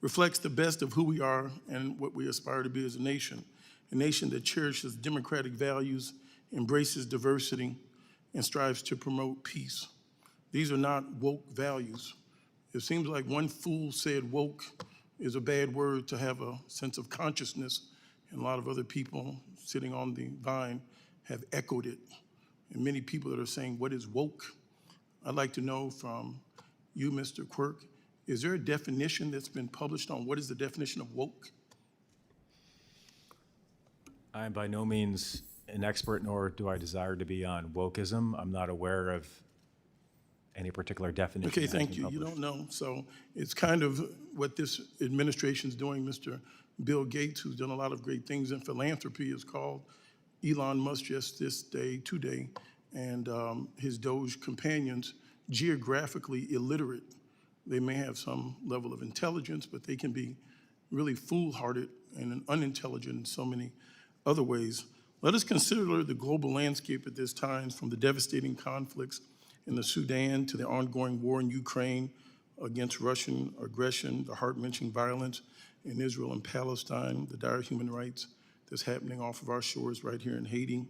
Reflects the best of who we are and what we aspire to be as a nation that cherishes democratic values, embraces diversity, and strives to promote peace. These are not woke values. It seems like one fool said woke is a bad word to have a sense of consciousness, and a lot of other people sitting on the vine have echoed it. And many people that are saying, what is woke? I'd like to know from you, Mr. Quirk, is there a definition that's been published on what is the definition of woke? I am by no means an expert, nor do I desire to be on wokeism. I'm not aware of any particular definition. Okay, that has thank been you. You published. don't know. So it's kind of what this administration's doing. Mr. Bill Gates, who's done a lot of great things in philanthropy, is called Elon Musk just today, and his Doge companions, geographically illiterate. They may have some level of intelligence, but they can be really foolhardy and unintelligent in so many other ways. Let us consider the global landscape at this time, from the devastating conflicts in the Sudan to the ongoing war in Ukraine against Russian aggression, the heart-wrenching violence in Israel and Palestine, the dire human rights that's happening off of our shores right here in Haiti.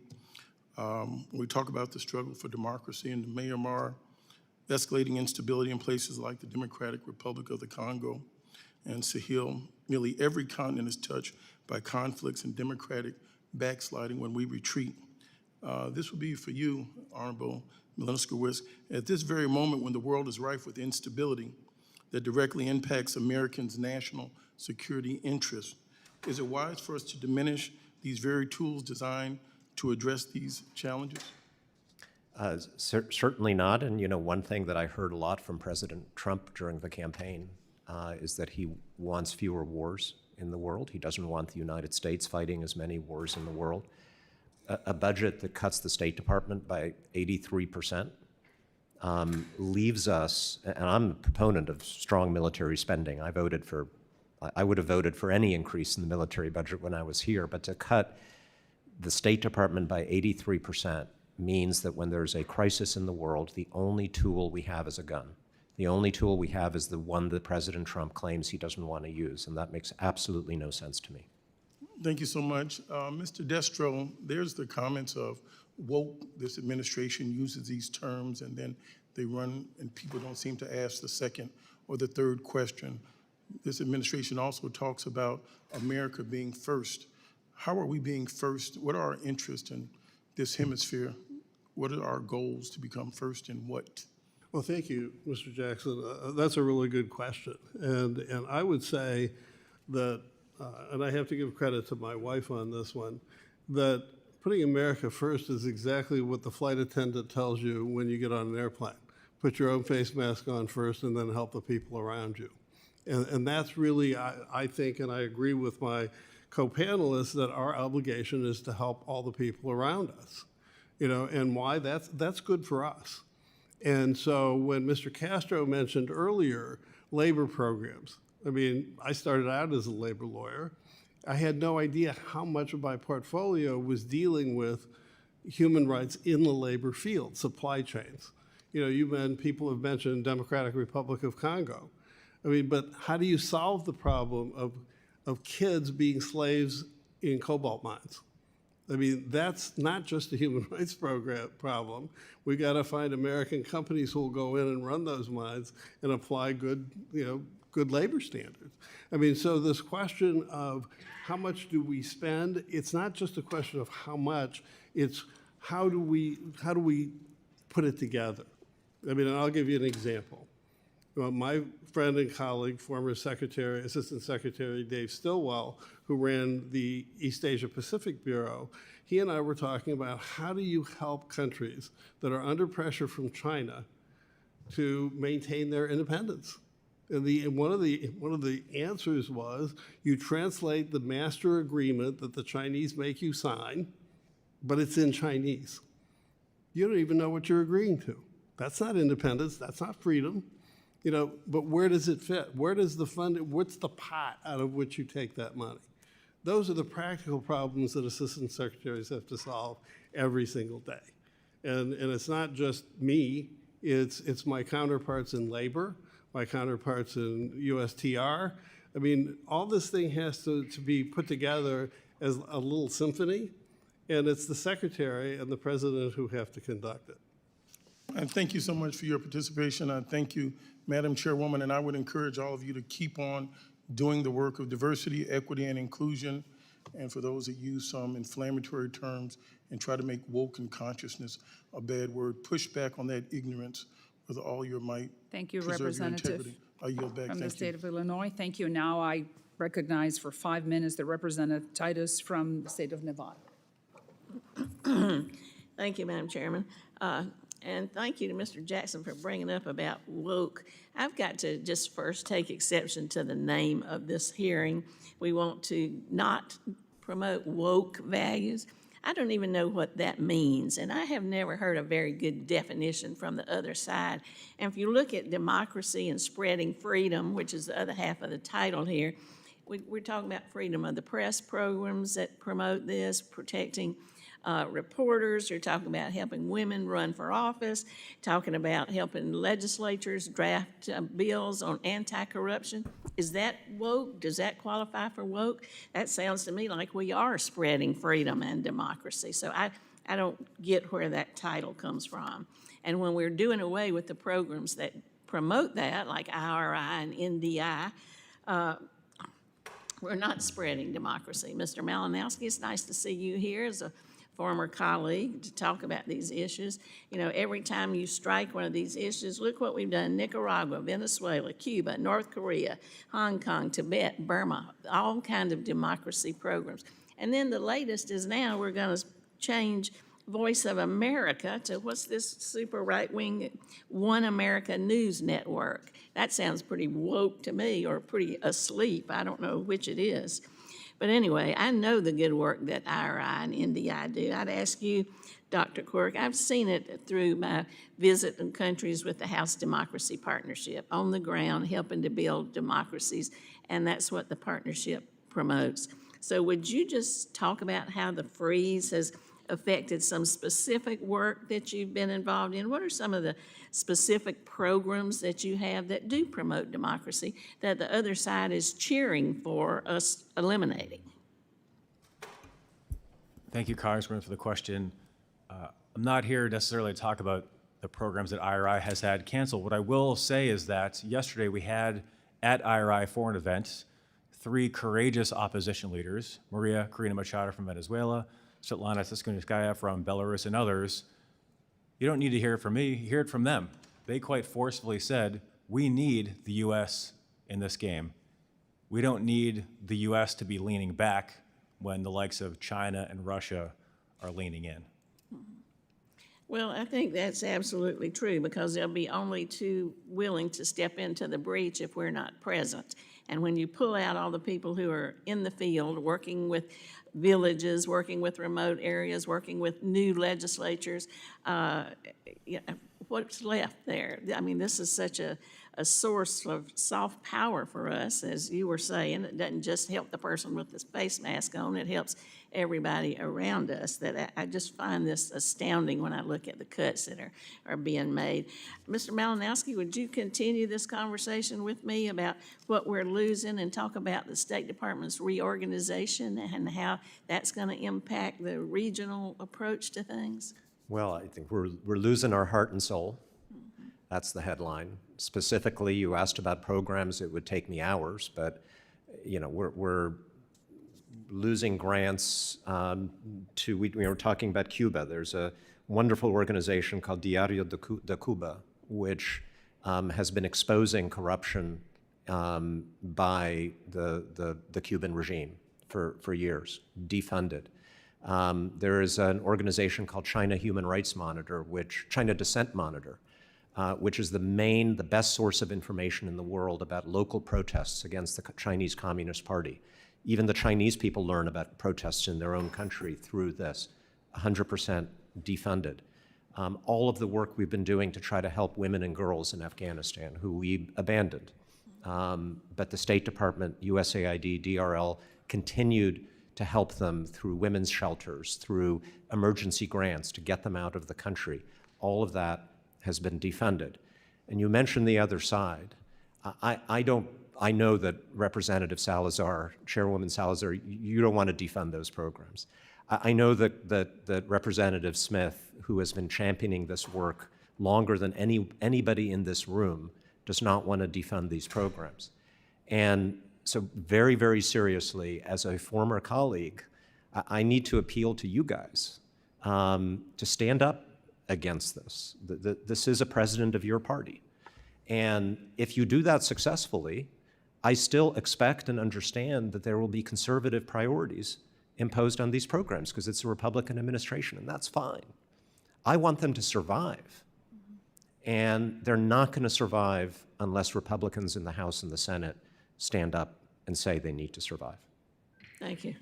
We talk about the struggle for democracy in Myanmar, escalating instability in places like the Democratic Republic of the Congo and Sahel. Nearly every continent is touched by conflicts and democratic backsliding when we retreat. This will be for you, Honorable Millennium, at this very moment when the world is rife with instability that directly impacts Americans' national security interests. Is it wise for us to diminish these very tools designed to address these challenges? Certainly not. And one thing that I heard a lot from President Trump during the campaign is that he wants fewer wars in the world. He doesn't want the United States fighting as many wars in the world. A budget that cuts the State Department by 83% leaves us, and I'm a proponent of strong military spending. I would have voted for any increase in the military budget when I was here, but to cut the State Department by 83% means that when there's a crisis in the world, the only tool we have is a gun. The only tool we have is the one that President Trump claims he doesn't want to use, and that makes absolutely no sense to me. Thank you so much. Mr. Destro, there's the comments of woke. This administration uses these terms and then they run and people don't seem to ask the second or the third question. This administration also talks about America being first. How are we being first? What are our interests in this hemisphere? What are our goals to become first in what? Well, thank you, Mr. Jackson. That's a really good question. And I would say that, and I have to give credit to my wife on this one, that putting America first is exactly what the flight attendant tells you when you get on an airplane. Put your own face mask on first and then help the people around you. And that's really, I think, and I agree with my co-panelists, that our obligation is to help all the people around us. And why? That's good for us. And so when Mr. Castro mentioned earlier labor programs, I mean, I started out as a labor lawyer. I had no idea how much of my portfolio was dealing with human rights in the labor field, supply chains. people have mentioned Democratic Republic of Congo. I mean, but how do you solve the problem of kids being slaves in cobalt mines? I mean, that's not just a human rights problem. We got to find American companies who will go in and run those mines and apply good labor standards. I mean, so this question of how much do we spend, it's not just a question of how much, it's how do we put it together? I mean, and I'll give you an example. Well, my friend and colleague, former Assistant Secretary Dave Stilwell, who ran the East Asia Pacific Bureau, he and I were talking about how do you help countries that are under pressure from China to maintain their independence? And one of the answers was you translate the master agreement that the Chinese make you sign, but it's in Chinese. You don't even know what you're agreeing to. That's not independence. That's not freedom. But where does it fit? Where does the fund, what's the pot out of which you take that money? Those are the practical problems that assistant secretaries have to solve every single day. And it's not just me, it's my counterparts in labor, my counterparts in USTR. I mean, all this thing has to be put together as a little symphony, and it's the secretary and the president who have to conduct it. And thank you so much for your participation. I thank you, Madam Chairwoman, and I would encourage all of you to keep on doing the work of diversity, equity, and inclusion, and for those that use some inflammatory terms and try to make woke and consciousness a bad word, push back on that ignorance with all your might. Thank you, Preserve your Representative integrity. I yield back. from the Thank state you. of Illinois. Thank you. Now I recognize for 5 minutes the Representative Titus from the state of Nevada. Thank you, Madam Chairman. And thank you to Mr. Jackson for bringing up about woke. I've got to just first take exception to the name of this hearing. We want to not promote woke values. I don't even know what that means, and I have never heard a very good definition from the other side. And if you look at democracy and spreading freedom, which is the other half of the title here, we're talking about freedom of the press programs that promote this, protecting reporters. You're talking about helping women run for office, talking about helping legislatures draft bills on anti-corruption. Is that woke? Does that qualify for woke? That sounds to me like we are spreading freedom and democracy. So I don't get where that title comes from. And when we're doing away with the programs that promote that, like IRI and NDI, we're not spreading democracy. Mr. Malinowski, it's nice to see you here as a former colleague to talk about these issues. Every time you strike one of these issues, look what we've done: Nicaragua, Venezuela, Cuba, North Korea, Hong Kong, Tibet, Burma, all kinds of democracy programs. And then the latest is now we're going to change Voice of America to what's this super right-wing One America News Network. That sounds pretty woke to me, or pretty asleep. I don't know which it is. But anyway, I know the good work that IRI and NDI do. I'd ask you, Dr. Quirk, I've seen it through my visit in countries with the House Democracy Partnership, on the ground, helping to build democracies, and that's what the partnership promotes. So would you just talk about how the freeze has affected some specific work that you've been involved in? What are some of the specific programs that you have that do promote democracy that the other side is cheering for us eliminating? Thank you, Congressman, for the question. I'm not here necessarily to talk about the programs that IRI has had canceled. What I will say is that yesterday we had at IRI for an event 3 courageous opposition leaders, Maria Corina Machado from Venezuela, Svetlana Tsikhanouskaya from Belarus, and others. You don't need to hear it from me, hear it from them. They quite forcefully said, we need the U.S. in this game. We don't need the U.S. to be leaning back when the likes of China and Russia are leaning in. Well, I think that's absolutely true, because they'll be only too willing to step into the breach if we're not present. And when you pull out all the people who are in the field, working with villages, working with remote areas, working with new legislatures, what's left there? I mean, this is such a source of soft power for us, as you were saying. It doesn't just help the person with the face mask on, it helps everybody around us. That I just find this astounding when I look at the cuts that are being made. Mr. Malinowski, would you continue this conversation with me about what we're losing and talk about the State Department's reorganization and how that's going to impact the regional approach to things? Well, I think we're losing our heart and soul. That's the headline. Specifically, you asked about programs. It would take me hours, but we're losing grants to. We were talking about Cuba. There's a wonderful organization called Diario de Cuba, which has been exposing corruption by the Cuban regime for years, defunded. There is an organization called China Human Rights Monitor, China Dissent Monitor, which is the best source of information in the world about local protests against the Chinese Communist Party. Even the Chinese people learn about protests in their own country through this, 100% defunded. All of the work we've been doing to try to help women and girls in Afghanistan, who we abandoned. But the State Department, USAID, DRL, continued to help them through women's shelters, through emergency grants to get them out of the country. All of that has been defunded. And you mentioned the other side. I know that Representative Salazar, Chairwoman Salazar, you don't want to defund those programs. I know that Representative Smith, who has been championing this work longer than anybody in this room, does not want to defund these programs. And so very, very seriously, as a former colleague, I need to appeal to you guys to stand up against this. This is a president of your party. And if you do that successfully, I still expect and understand that there will be conservative priorities imposed on these programs because it's a Republican administration, and that's fine. I want them to survive. And they're not going to survive unless Republicans in the House and the Senate stand up and say they need to survive. Thank you.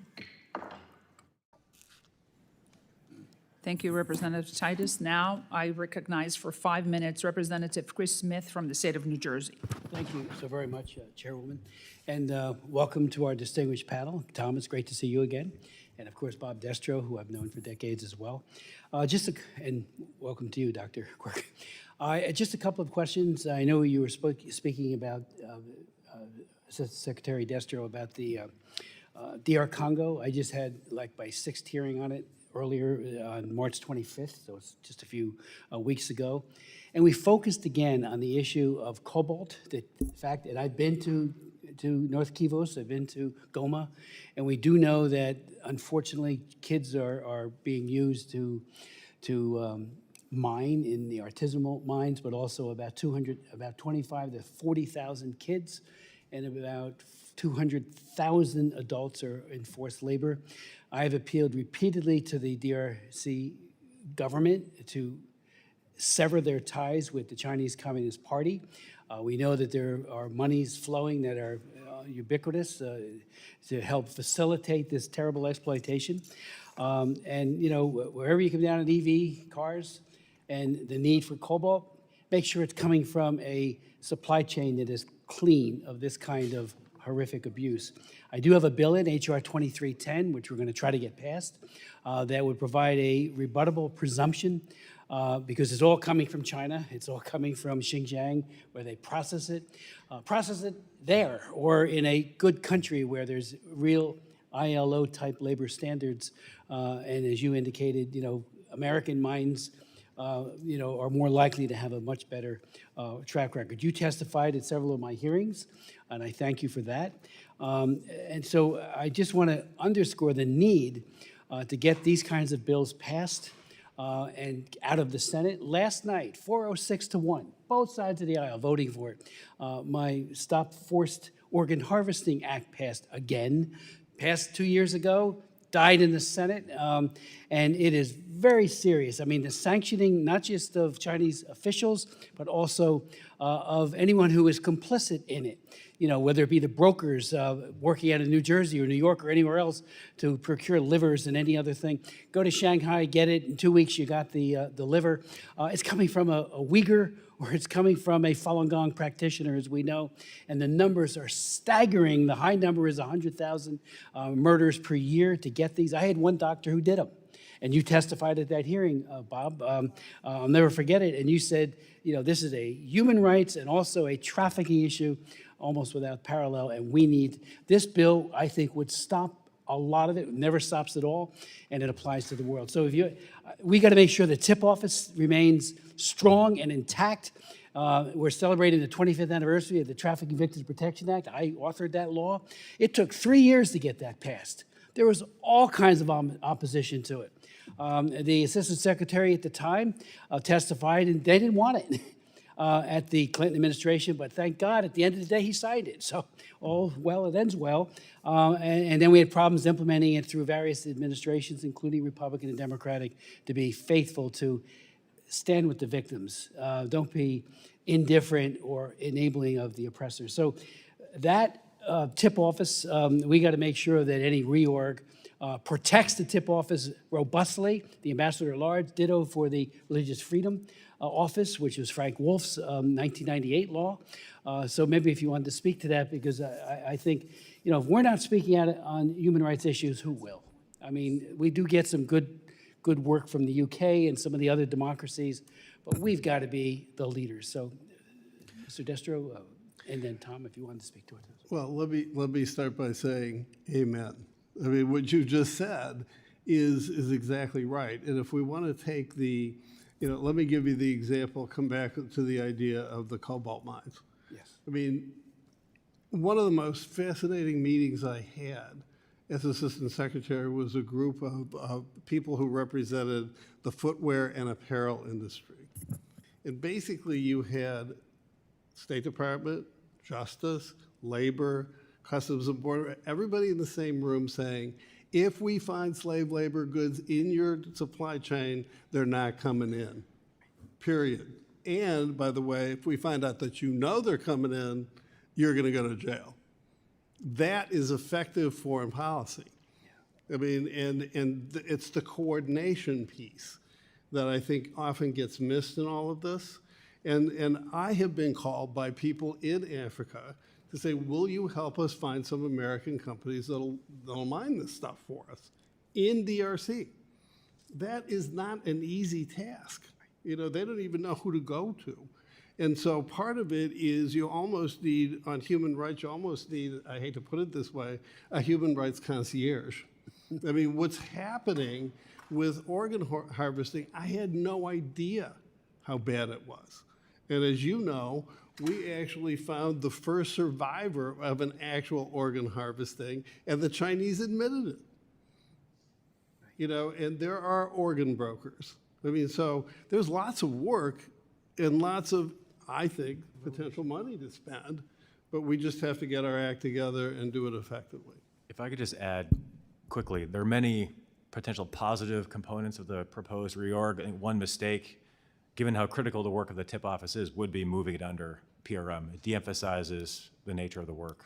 Thank you, Representative Titus. Now I recognize for 5 minutes Representative Chris Smith from the state of New Jersey. Thank you so very much, Chairwoman. And welcome to our distinguished panel. Tom, it's great to see you again. And of course, Bob Destro, who I've known for decades as well. And welcome to you, Dr. Quirk. Just a couple of questions. I know you were speaking about, Secretary Destro, about the DR Congo. I just had like my 6th hearing on it earlier on March 25th, so it's just a few weeks ago. And we focused again on the issue of cobalt, the fact that I've been to North Kivos, I've been to Goma, and we do know that unfortunately kids are being used to mine in the artisanal mines, but also about 25 to 40,000 kids and about 200,000 adults are in forced labor. I've appealed repeatedly to the DRC government to sever their ties with the Chinese Communist Party. We know that there are monies flowing that are ubiquitous to help facilitate this terrible exploitation. And wherever you come down on EV cars and the need for cobalt, make sure it's coming from a supply chain that is clean of this kind of horrific abuse. I do have a bill in, HR 2310, which we're going to try to get passed, that would provide a rebuttable presumption because it's all coming from China. It's all coming from Xinjiang, where they process it there, or in a good country where there's real ILO-type labor standards. And as you indicated, American mines are more likely to have a much better track record. You testified at several of my hearings, and I thank you for that. And so I just want to underscore the need to get these kinds of bills passed and out of the Senate. Last night, 406-1, both sides of the aisle voting for it. My Stop Forced Organ Harvesting Act passed again. Passed 2 years ago, died in the Senate, and it is very serious. I mean, the sanctioning, not just of Chinese officials, but also of anyone who is complicit in it. You know, whether it be the brokers working out of New Jersey or New York or anywhere else to procure livers and any other thing. Go to Shanghai, get it. In 2 weeks, you got the liver. It's coming from a Uyghur, or it's coming from a Falun Gong practitioner, as we know. And the numbers are staggering. The high number is 100,000 murders per year to get these. I had one doctor who did them. And you testified at that hearing, Bob. I'll never forget it. And you said, you know, this is a human rights and also a trafficking issue almost without parallel. And we need, this bill, I think, would stop a lot of it. It never stops at all. And it applies to the world. So we got to make sure the tip office remains strong and intact. We're celebrating the 25th anniversary of the Trafficking Victims Protection Act. I authored that law. It took 3 years to get that passed. There was all kinds of opposition to it. The assistant secretary at the time testified, and they didn't want it at the Clinton administration, but thank God, at the end of the day, he signed it. So all well, it ends well. And then we had problems implementing it through various administrations, including Republican and Democratic, to be faithful to stand with the victims. Don't be indifferent or enabling of the oppressors. So that tip office, we got to make sure that any reorg protects the tip office robustly. The ambassador at large, ditto for the Religious Freedom Office, which was Frank Wolf's 1998 law. So maybe if you wanted to speak to that, because I think, you know, if we're not speaking out on human rights issues, who will? I mean, we do get some good work from the UK and some of the other democracies, but we've got to be the leaders. So, Mr. Destro, and then Tom, if you wanted to speak to it. Well, let me start by saying amen. I mean, what you just said is exactly right. And if we want to take the, you know, let me give you the example, come back to the idea of the cobalt mines. Yes. I mean, one of the most fascinating meetings I had as assistant secretary was a group of people who represented the footwear and apparel industry. And basically you had State Department, Justice, Labor, Customs and Border, everybody in the same room saying, if we find slave labor goods in your supply chain, they're not coming in, period. And by the way, if we find out that you know they're coming in, you're gonna go to jail. That is effective foreign policy. I mean, and it's the coordination piece that I think often gets missed in all of this. And I have been called by people in Africa to say, will you help us find some American companies that'll mine this stuff for us in DRC? That is not an easy task. You know, they don't even know who to go to. And so part of it is you almost need, on human rights, you almost need, I hate to put it this way, a human rights concierge. I mean, what's happening with organ harvesting, I had no idea how bad it was. And as you know, we actually found the first survivor of an actual organ harvesting, and the Chinese admitted it. You know, and there are organ brokers. I mean, so there's lots of work and lots of, I think, potential money to spend, but we just have to get our act together and do it effectively. If I could just add quickly, there are many potential positive components of the proposed reorg. I think one mistake, given how critical the work of the tip office is, would be moving it under PRM. It de-emphasizes the nature of the work.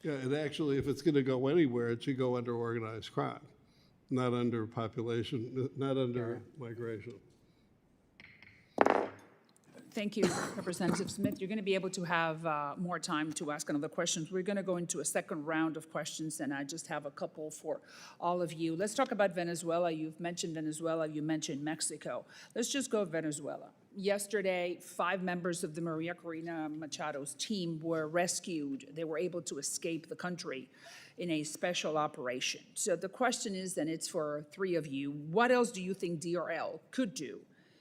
Yeah, and actually, if it's going to go anywhere, it should go under organized crime, not under population, not under migration. Thank you, Representative Smith. You're going to be able to have more time to ask another questions. We're going to go into a second round of questions, and I just have a couple for all of you. Let's talk about Venezuela. You've mentioned Venezuela. You mentioned Mexico. Let's just go Venezuela. Yesterday, 5 members of the Maria Corina Machado's team were rescued. They were able to escape the country in a special operation. So the question is, and it's for 3 of you, what else do you think DRL could do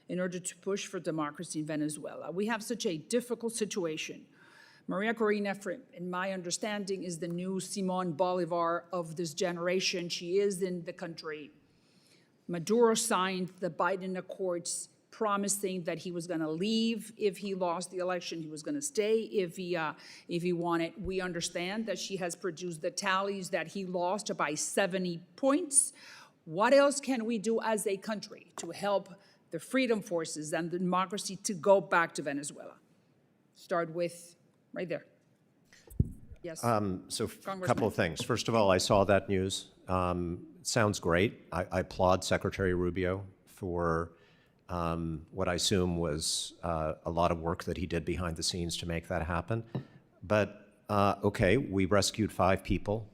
in order to push for democracy in Venezuela? We have such a difficult situation. Maria Corina, in my understanding, is the new Simon Bolivar of this generation. She is in the country. Maduro signed the Biden Accords promising that he was going to leave if he lost the election, he was going to stay if he wanted. We understand that she has produced the tallies that he lost by 70 points. What else can we do as a country to help the freedom forces and the democracy to go back to Venezuela? Start with right there. Yes. So a couple of things. First of all, I saw that news. Sounds great. I applaud Secretary Rubio for what I assume was a lot of work that he did behind the scenes to make that happen. But okay, we rescued 5 people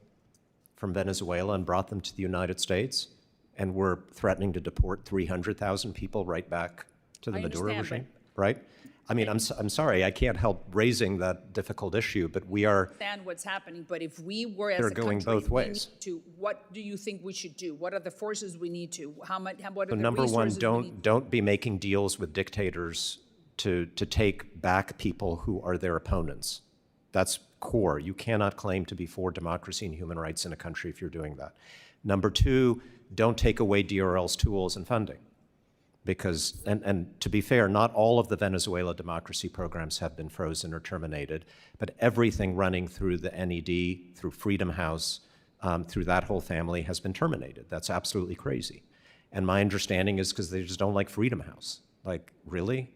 from Venezuela and brought them to the United States, and we're threatening to deport 300,000 people right back to the I Maduro understand, regime, right? I mean, I'm sorry, I can't help raising that difficult issue, but we are, Understand what's happening, but if we were as They're a going country, both we ways. need to, what do you think we should do? What are the forces we need to? What are so the number one, resources we need? don't be making deals with dictators to take back people who are their opponents. That's core. You cannot claim to be for democracy and human rights in a country if you're doing that. Number two, don't take away DRL's tools and funding. Because, and to be fair, not all of the Venezuela democracy programs have been frozen or terminated, but everything running through the NED, through Freedom House, through that whole family has been terminated. That's absolutely crazy. And my understanding is because they just don't like Freedom House. Like, really?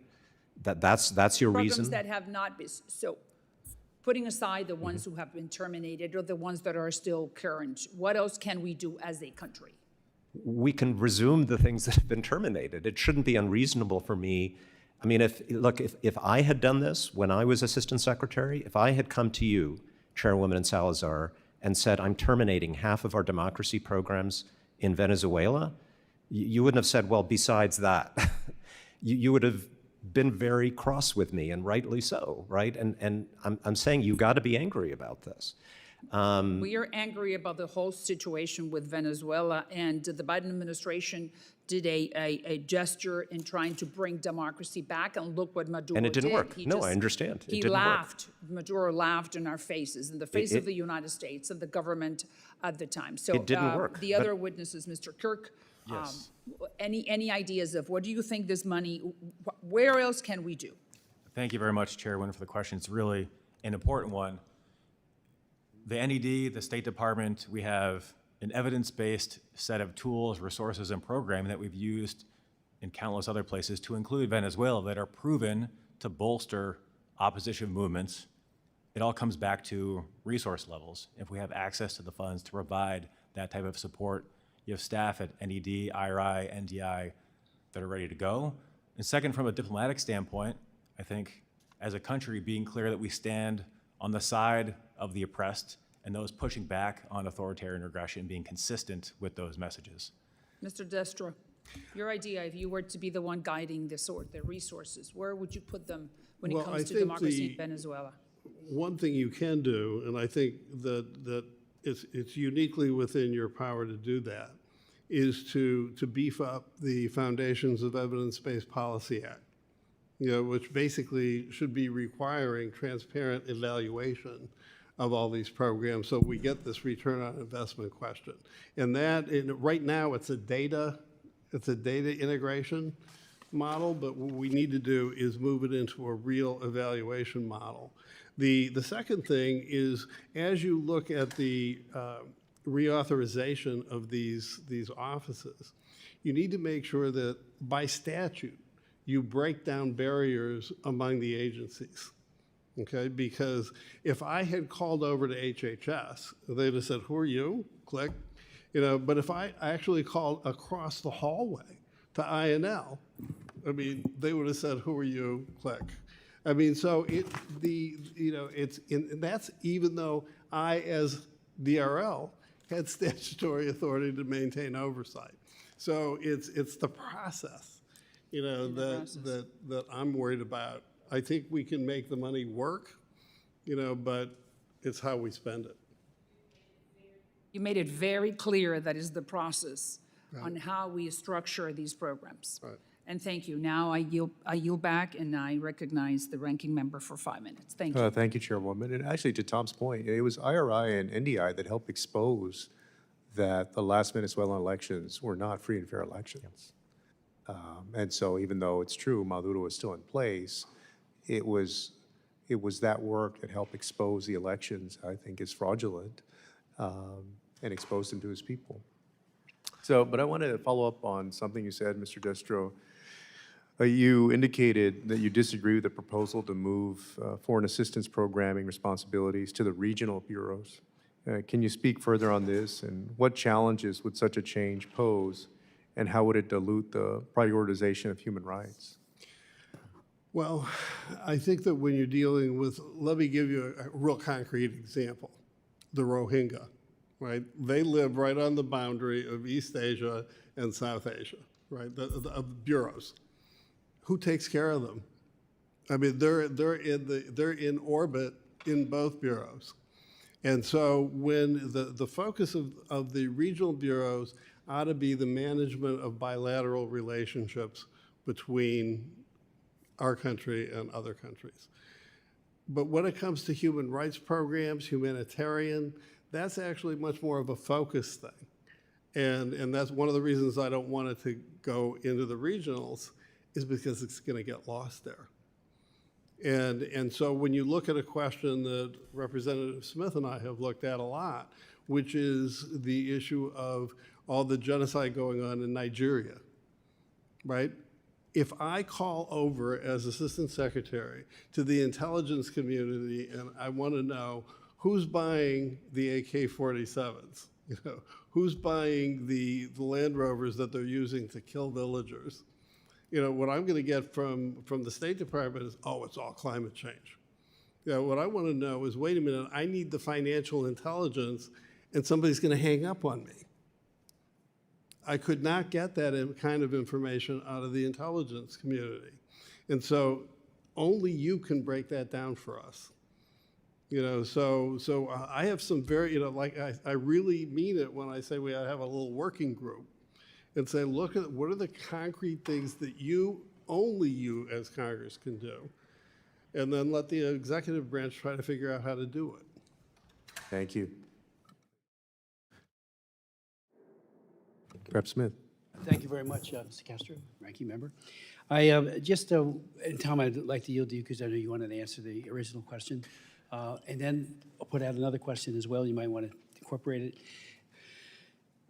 That's your Programs reason? that have not been, so putting aside the ones who have been terminated or the ones that are still current, what else can we do as a country? We can resume the things that have been terminated. It shouldn't be unreasonable for me. I mean, if I had done this when I was Assistant Secretary, if I had come to you, Chairwoman Salazar, and said, I'm terminating half of our democracy programs in Venezuela, you wouldn't have said, well, besides that. You would have been very cross with me, and rightly so, right? And I'm saying you got to be angry about this. We are angry about the whole situation with Venezuela, and the Biden administration did a gesture in trying to bring democracy back, and look what Maduro did. And it didn't work. He No, just- I understand. It He didn't work. laughed. Maduro laughed in our faces, in the face of the United States and the government at the time. So It didn't work, the other witness is Mr. Quirk. Yes. Any ideas of what do you think this money, where else can we do? Thank you very much, Chairwoman, for the question. It's really an important one. The NED, the State Department, we have an evidence-based set of tools, resources, and programming that we've used in countless other places, to include Venezuela, that are proven to bolster opposition movements. It all comes back to resource levels. If we have access to the funds to provide that type of support, you have staff at NED, IRI, NDI that are ready to go. And second, from a diplomatic standpoint, I think as a country, being clear that we stand on the side of the oppressed and those pushing back on authoritarian aggression, being consistent with those messages. Mr. Destro, your idea, if you were to be the one guiding the resources, where would you put them when it Well, comes I to think democracy in Venezuela? One thing you can do, and I think that it's uniquely within your power to do that, is to beef up the Foundations of Evidence-Based Policy Act, which basically should be requiring transparent evaluation of all these programs, so we get this return on investment question. And right now, it's a data integration model, but what we need to do is move it into a real evaluation model. The second thing is, as you look at the reauthorization of these offices, you need to make sure that by statute, you break down barriers among the agencies. Okay, because if I had called over to HHS, they'd have said, who are you? Click. But if I actually called across the hallway to INL, they would have said, who are you? Click. So that's even though I, as DRL, had statutory authority to maintain oversight. So it's the process, that I'm worried about. I think we can make the money work, but it's how we spend it. You made it very clear that is the process on how we structure these programs. Right. And thank you. Now I yield back, and I recognize the ranking member for 5 minutes. Thank you. Thank you, Chairwoman. And actually, to Tom's point, it was IRI and NDI that helped expose that the last Venezuelan elections were not free and fair elections. And so even though it's true Maduro is still in place, it was that work that helped expose the elections, I think, as fraudulent, and exposed him to his people. So, but I want to follow up on something you said, Mr. Destro. You indicated that you disagree with the proposal to move foreign assistance programming responsibilities to the regional bureaus. Can you speak further on this, and what challenges would such a change pose, and how would it dilute the prioritization of human rights? Well, I think that when you're dealing with, let me give you a real concrete example, the Rohingya, right? They live right on the boundary of East Asia and South Asia, right? The bureaus. Who takes care of them? I mean, they're in orbit in both bureaus. And so when the focus of the regional bureaus ought to be the management of bilateral relationships between our country and other countries. But when it comes to human rights programs, humanitarian, that's actually much more of a focus thing. And that's one of the reasons I don't want it to go into the regionals, is because it's going to get lost there. And so when you look at a question that Representative Smith and I have looked at a lot, which is the issue of all the genocide going on in Nigeria, right? If I call over as Assistant Secretary to the intelligence community and I want to know who's buying the AK-47s, who's buying the Land Rovers that they're using to kill villagers, what I'm going to get from the State Department is, oh, it's all climate change. What I want to know is, wait a minute, I need the financial intelligence, and somebody's going to hang up on me. I could not get that kind of information out of the intelligence community. And so only you can break that down for us. So I have some very, I really mean it when I say we ought to have a little working group and say, look at what are the concrete things that only you as Congress can do, and then let the executive branch try to figure out how to do it. Thank you. Rep. Smith. Thank you very much, Mr. Castro, ranking member. And Tom, I'd like to yield to you because I know you wanted to answer the original question. And then I'll put out another question as well. You might want to incorporate it.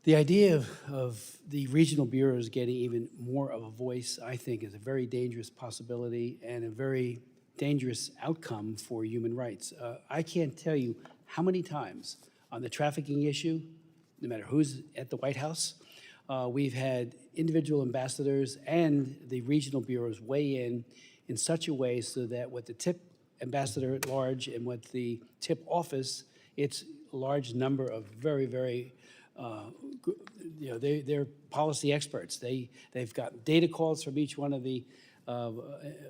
The idea of the regional bureaus getting even more of a voice, I think, is a very dangerous possibility and a very dangerous outcome for human rights. I can't tell you how many times on the trafficking issue, no matter who's at the White House, we've had individual ambassadors and the regional bureaus weigh in such a way so that what the TIP ambassador at large and what the TIP office, it's a large number of very, very they're policy experts. They've got data calls from each one of the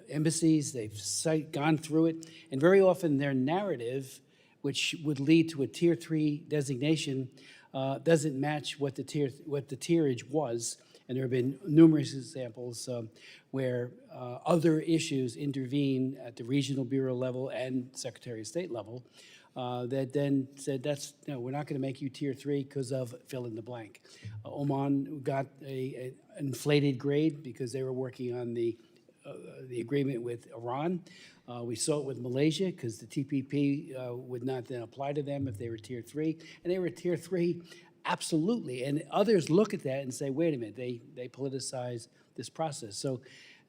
embassies. They've gone through it, and very often their narrative, which would lead to a Tier 3 designation, doesn't match what the tierage was. And there have been numerous examples where other issues intervene at the regional bureau level and Secretary of State level that then said, we're not going to make you Tier 3 because of fill in the blank. Oman got an inflated grade because they were working on the agreement with Iran. We saw it with Malaysia because the TPP would not then apply to them if they were Tier 3. And they were Tier 3 absolutely. And others look at that and say, wait a minute, they politicize this process. So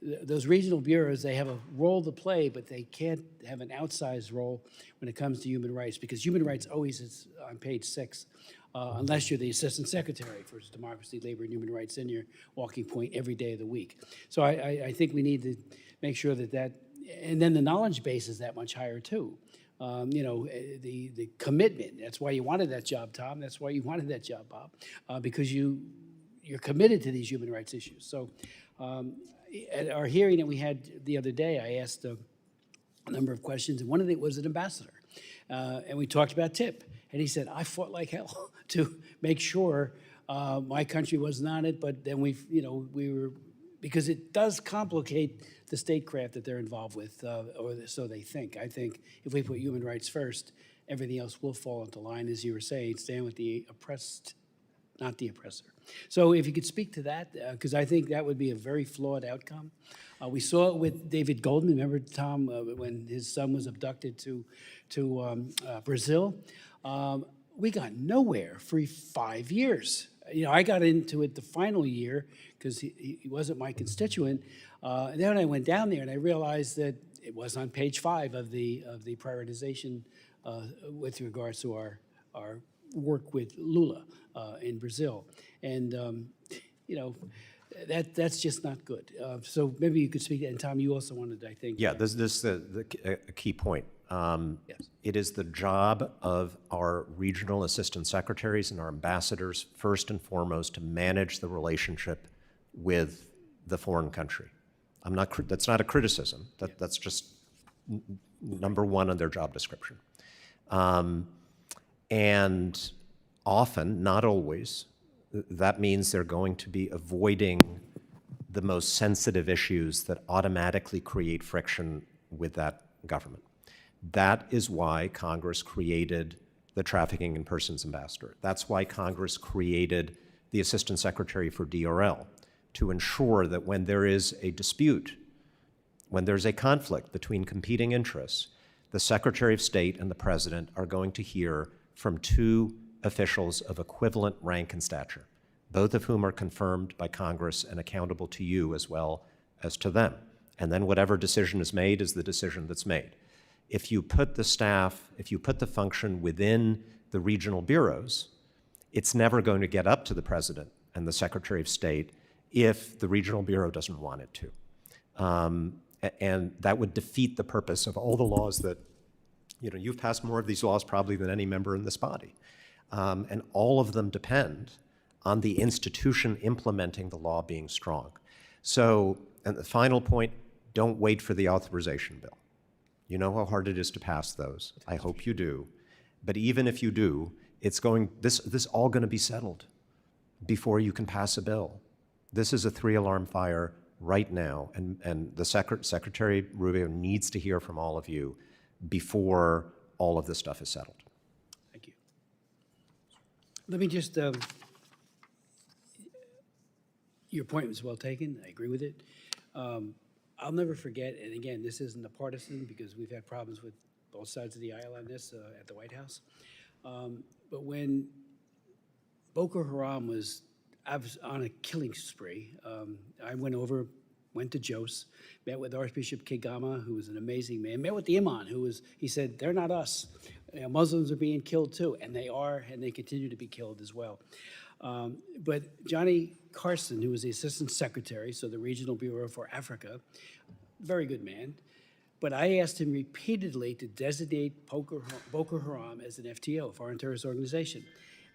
those regional bureaus, they have a role to play, but they can't have an outsized role when it comes to human rights, because human rights always is on page 6, unless you're the Assistant Secretary for Democracy, Labor, and Human Rights, and your walking point every day of the week. So I think we need to make sure that, and then the knowledge base is that much higher too. The commitment, that's why you wanted that job, Tom, that's why you wanted that job, Bob, because you're committed to these human rights issues. So at our hearing that we had the other day, I asked a number of questions, and one of it was an ambassador. And we talked about TIP, and he said, I fought like hell to make sure my country wasn't on it, but then we were, because it does complicate the statecraft that they're involved with, or so they think. I think if we put human rights first, everything else will fall into line, as you were saying, stand with the oppressed not the oppressor. So if you could speak to that, because I think that would be a very flawed outcome. We saw it with David Goldman. Remember, Tom, when his son was abducted to Brazil? We got nowhere for 5 years. You know, I got into it the final year because he wasn't my constituent. And then I went down there and I realized that it was on page 5 of the prioritization with regards to our work with Lula in Brazil. And, you know, that's just not good. So maybe you could speak, and Tom, you also wanted, I think. Yeah, this is a key point. Yes. It is the job of our regional assistant secretaries and our ambassadors, first and foremost, to manage the relationship with the foreign country. That's not a criticism. That's just number one on their job description. And often, not always, that means they're going to be avoiding the most sensitive issues that automatically create friction with that government. That is why Congress created the Trafficking in Persons Ambassador. That's why Congress created the Assistant Secretary for DRL, to ensure that when there is a dispute, when there's a conflict between competing interests, the Secretary of State and the President are going to hear from two officials of equivalent rank and stature, both of whom are confirmed by Congress and accountable to you as well as to them. And then whatever decision is made is the decision that's made. If you put the staff, if you put the function within the regional bureaus, it's never going to get up to the President and the Secretary of State if the regional bureau doesn't want it to. And that would defeat the purpose of all the laws that, you know, you've passed more of these laws probably than any member in this body. And all of them depend on the institution implementing the law being strong. So, and the final point, don't wait for the authorization bill. You know how hard it is to pass those. I hope you do. But even if you do, this all going to be settled before you can pass a bill. This is a 3-alarm fire right now, and the Secretary Rubio needs to hear from all of you before all of this stuff is settled. Thank you. Let me just, your point was well taken. I agree with it. I'll never forget, and again, this isn't a partisan because we've had problems with both sides of the aisle on this at the White House. But when Boko Haram was on a killing spree, I went to Jos, met with Archbishop Kigama, who was an amazing man, met with the imam, he said, they're not us. You know, Muslims are being killed too, and they are, and they continue to be killed as well. But Johnny Carson, who was the Assistant Secretary, so the Regional Bureau for Africa, very good man, but I asked him repeatedly to designate Boko Haram as an FTO, foreign terrorist organization.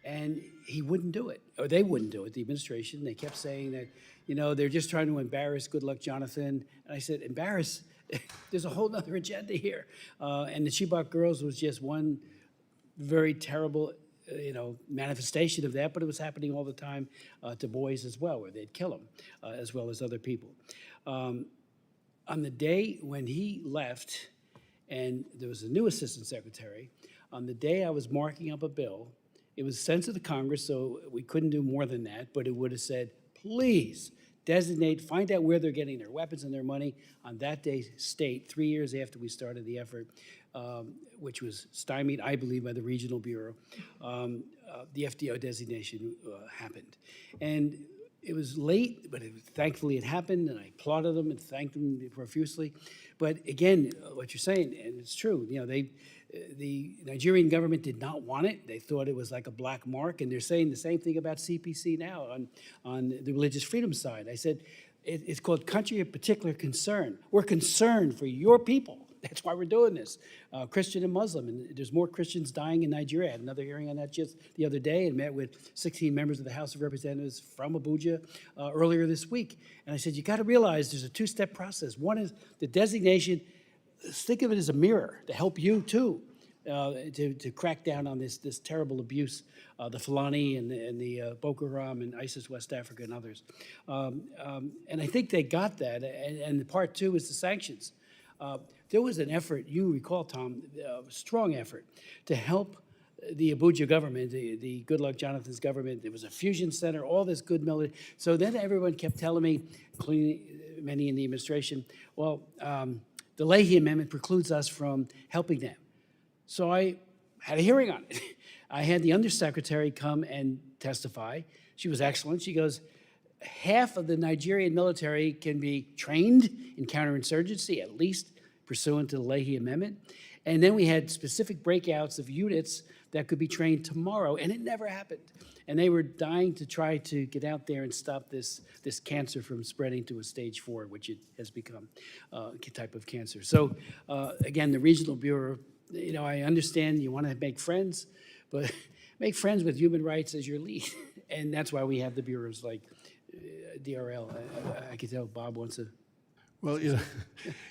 And he wouldn't do it, or they wouldn't do it, the administration. They kept saying that, you know, they're just trying to embarrass Goodluck Jonathan. And I said, embarrass? There's a whole other agenda here. And the Chibok girls was just one very terrible, manifestation of that, but it was happening all the time to boys as well, where they'd kill them, as well as other people. On the day when he left, and there was a new assistant secretary, on the day I was marking up a bill, it was sent to the Congress, so we couldn't do more than that, but it would have said, please designate, find out where they're getting their weapons and their money. On that day, state, 3 years after we started the effort, which was stymied, I believe, by the Regional Bureau, the FDO designation happened. And it was late, but thankfully it happened, and I applauded them and thanked them profusely. But again, what you're saying, and it's true, the Nigerian government did not want it. They thought it was like a black mark, and they're saying the same thing about CPC now on the religious freedom side. I said, it's called country of particular concern. We're concerned for your people. That's why we're doing this, Christian and Muslim. And there's more Christians dying in Nigeria. I had another hearing on that just the other day and met with 16 members of the House of Representatives from Abuja earlier this week. And I said, you got to realize there's a two-step process. One is the designation. Think of it as a mirror to help you too, to crack down on this terrible abuse, the Fulani and the Boko Haram and ISIS West Africa and others. And I think they got that. And part two is the sanctions. There was an effort, you recall, Tom, a strong effort to help the Abuja government, the Goodluck Jonathan's government. There was a fusion center, all this good military. So then everyone kept telling me, including many in the administration, well, the Leahy Amendment precludes us from helping them. So I had a hearing on it. I had the undersecretary come and testify. She was excellent. She goes, half of the Nigerian military can be trained in counterinsurgency, at least pursuant to the Leahy Amendment. And then we had specific breakouts of units that could be trained tomorrow, and it never happened. And they were dying to try to get out there and stop this cancer from spreading to a stage 4, which it has become a type of cancer. So again, the Regional Bureau, you know, I understand you want to make friends, but make friends with human rights as your lead. And that's why we have the bureaus like DRL. I can tell Bob wants to. Well, you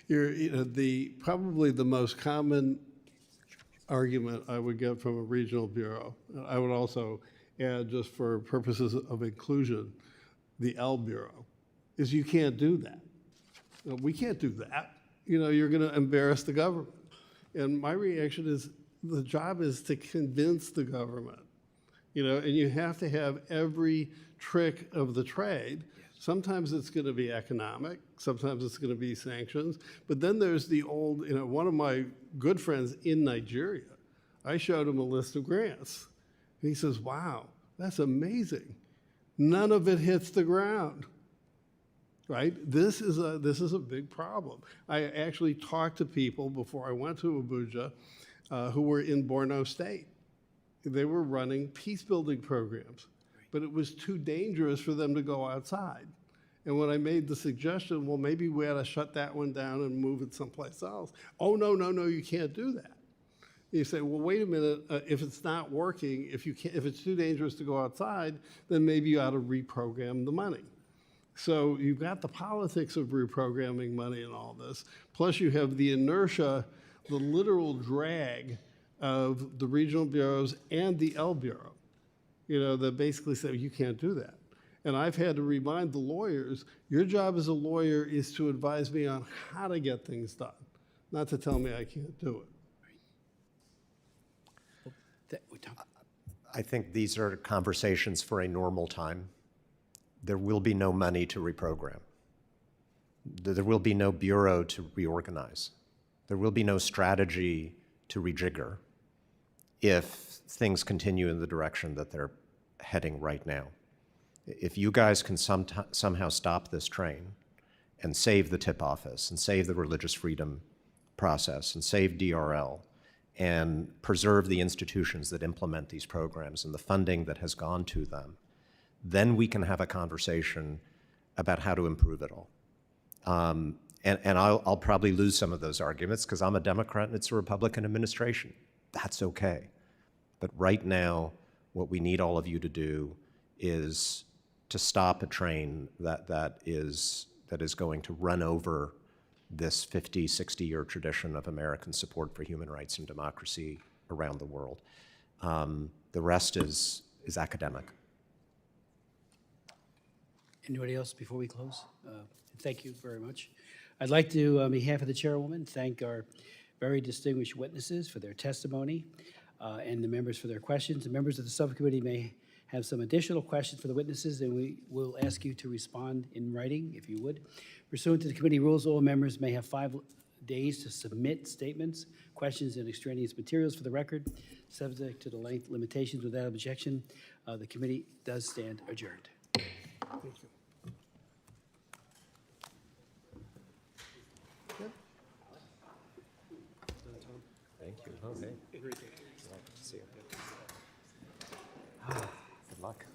know, probably the most common argument I would get from a regional bureau, I would also add, just for purposes of inclusion, the L Bureau, is you can't do that. We can't do that. You know, you're going to embarrass the government. And my reaction is, the job is to convince the government, you know, and you have to have every trick of the trade. Sometimes it's going to be economic, sometimes it's going to be sanctions, but then there's the old, you know, one of my good friends in Nigeria, I showed him a list of grants. And he says, wow, that's amazing. None of it hits the ground, right? This is a big problem. I actually talked to people before I went to Abuja who were in Borno State. They were running peace-building programs, but it was too dangerous for them to go outside. And when I made the suggestion, well, maybe we ought to shut that one down and move it someplace else. Oh, no, you can't do that. You say, well, wait a minute, if it's not working, if it's too dangerous to go outside, then maybe you ought to reprogram the money. So you've got the politics of reprogramming money and all this, plus you have the inertia, the literal drag of the regional bureaus and the L Bureau, you know, that basically say, you can't do that. And I've had to remind the lawyers, your job as a lawyer is to advise me on how to get things done, not to tell me I can't do it. I think these are conversations for a normal time. There will be no money to reprogram. There will be no bureau to reorganize. There will be no strategy to rejigger if things continue in the direction that they're heading right now. If you guys can somehow stop this train and save the tip office and save the religious freedom process and save DRL and preserve the institutions that implement these programs and the funding that has gone to them, then we can have a conversation about how to improve it all. And I'll probably lose some of those arguments because I'm a Democrat and it's a Republican administration. That's okay. But right now, what we need all of you to do is to stop a train that is going to run over this 50, 60-year tradition of American support for human rights and democracy around the world. The rest is academic. Anybody else before we close? Thank you very much. I'd like to, on behalf of the chairwoman, thank our very distinguished witnesses for their testimony and the members for their questions. The members of the subcommittee may have some additional questions for the witnesses, and we will ask you to respond in writing, if you would. Pursuant to the committee rules, all members may have 5 days to submit statements, questions, and extraneous materials for the record. Subject to the length limitations, without objection, the committee does stand adjourned. Thank you. Thank you. Okay. See you. Good luck.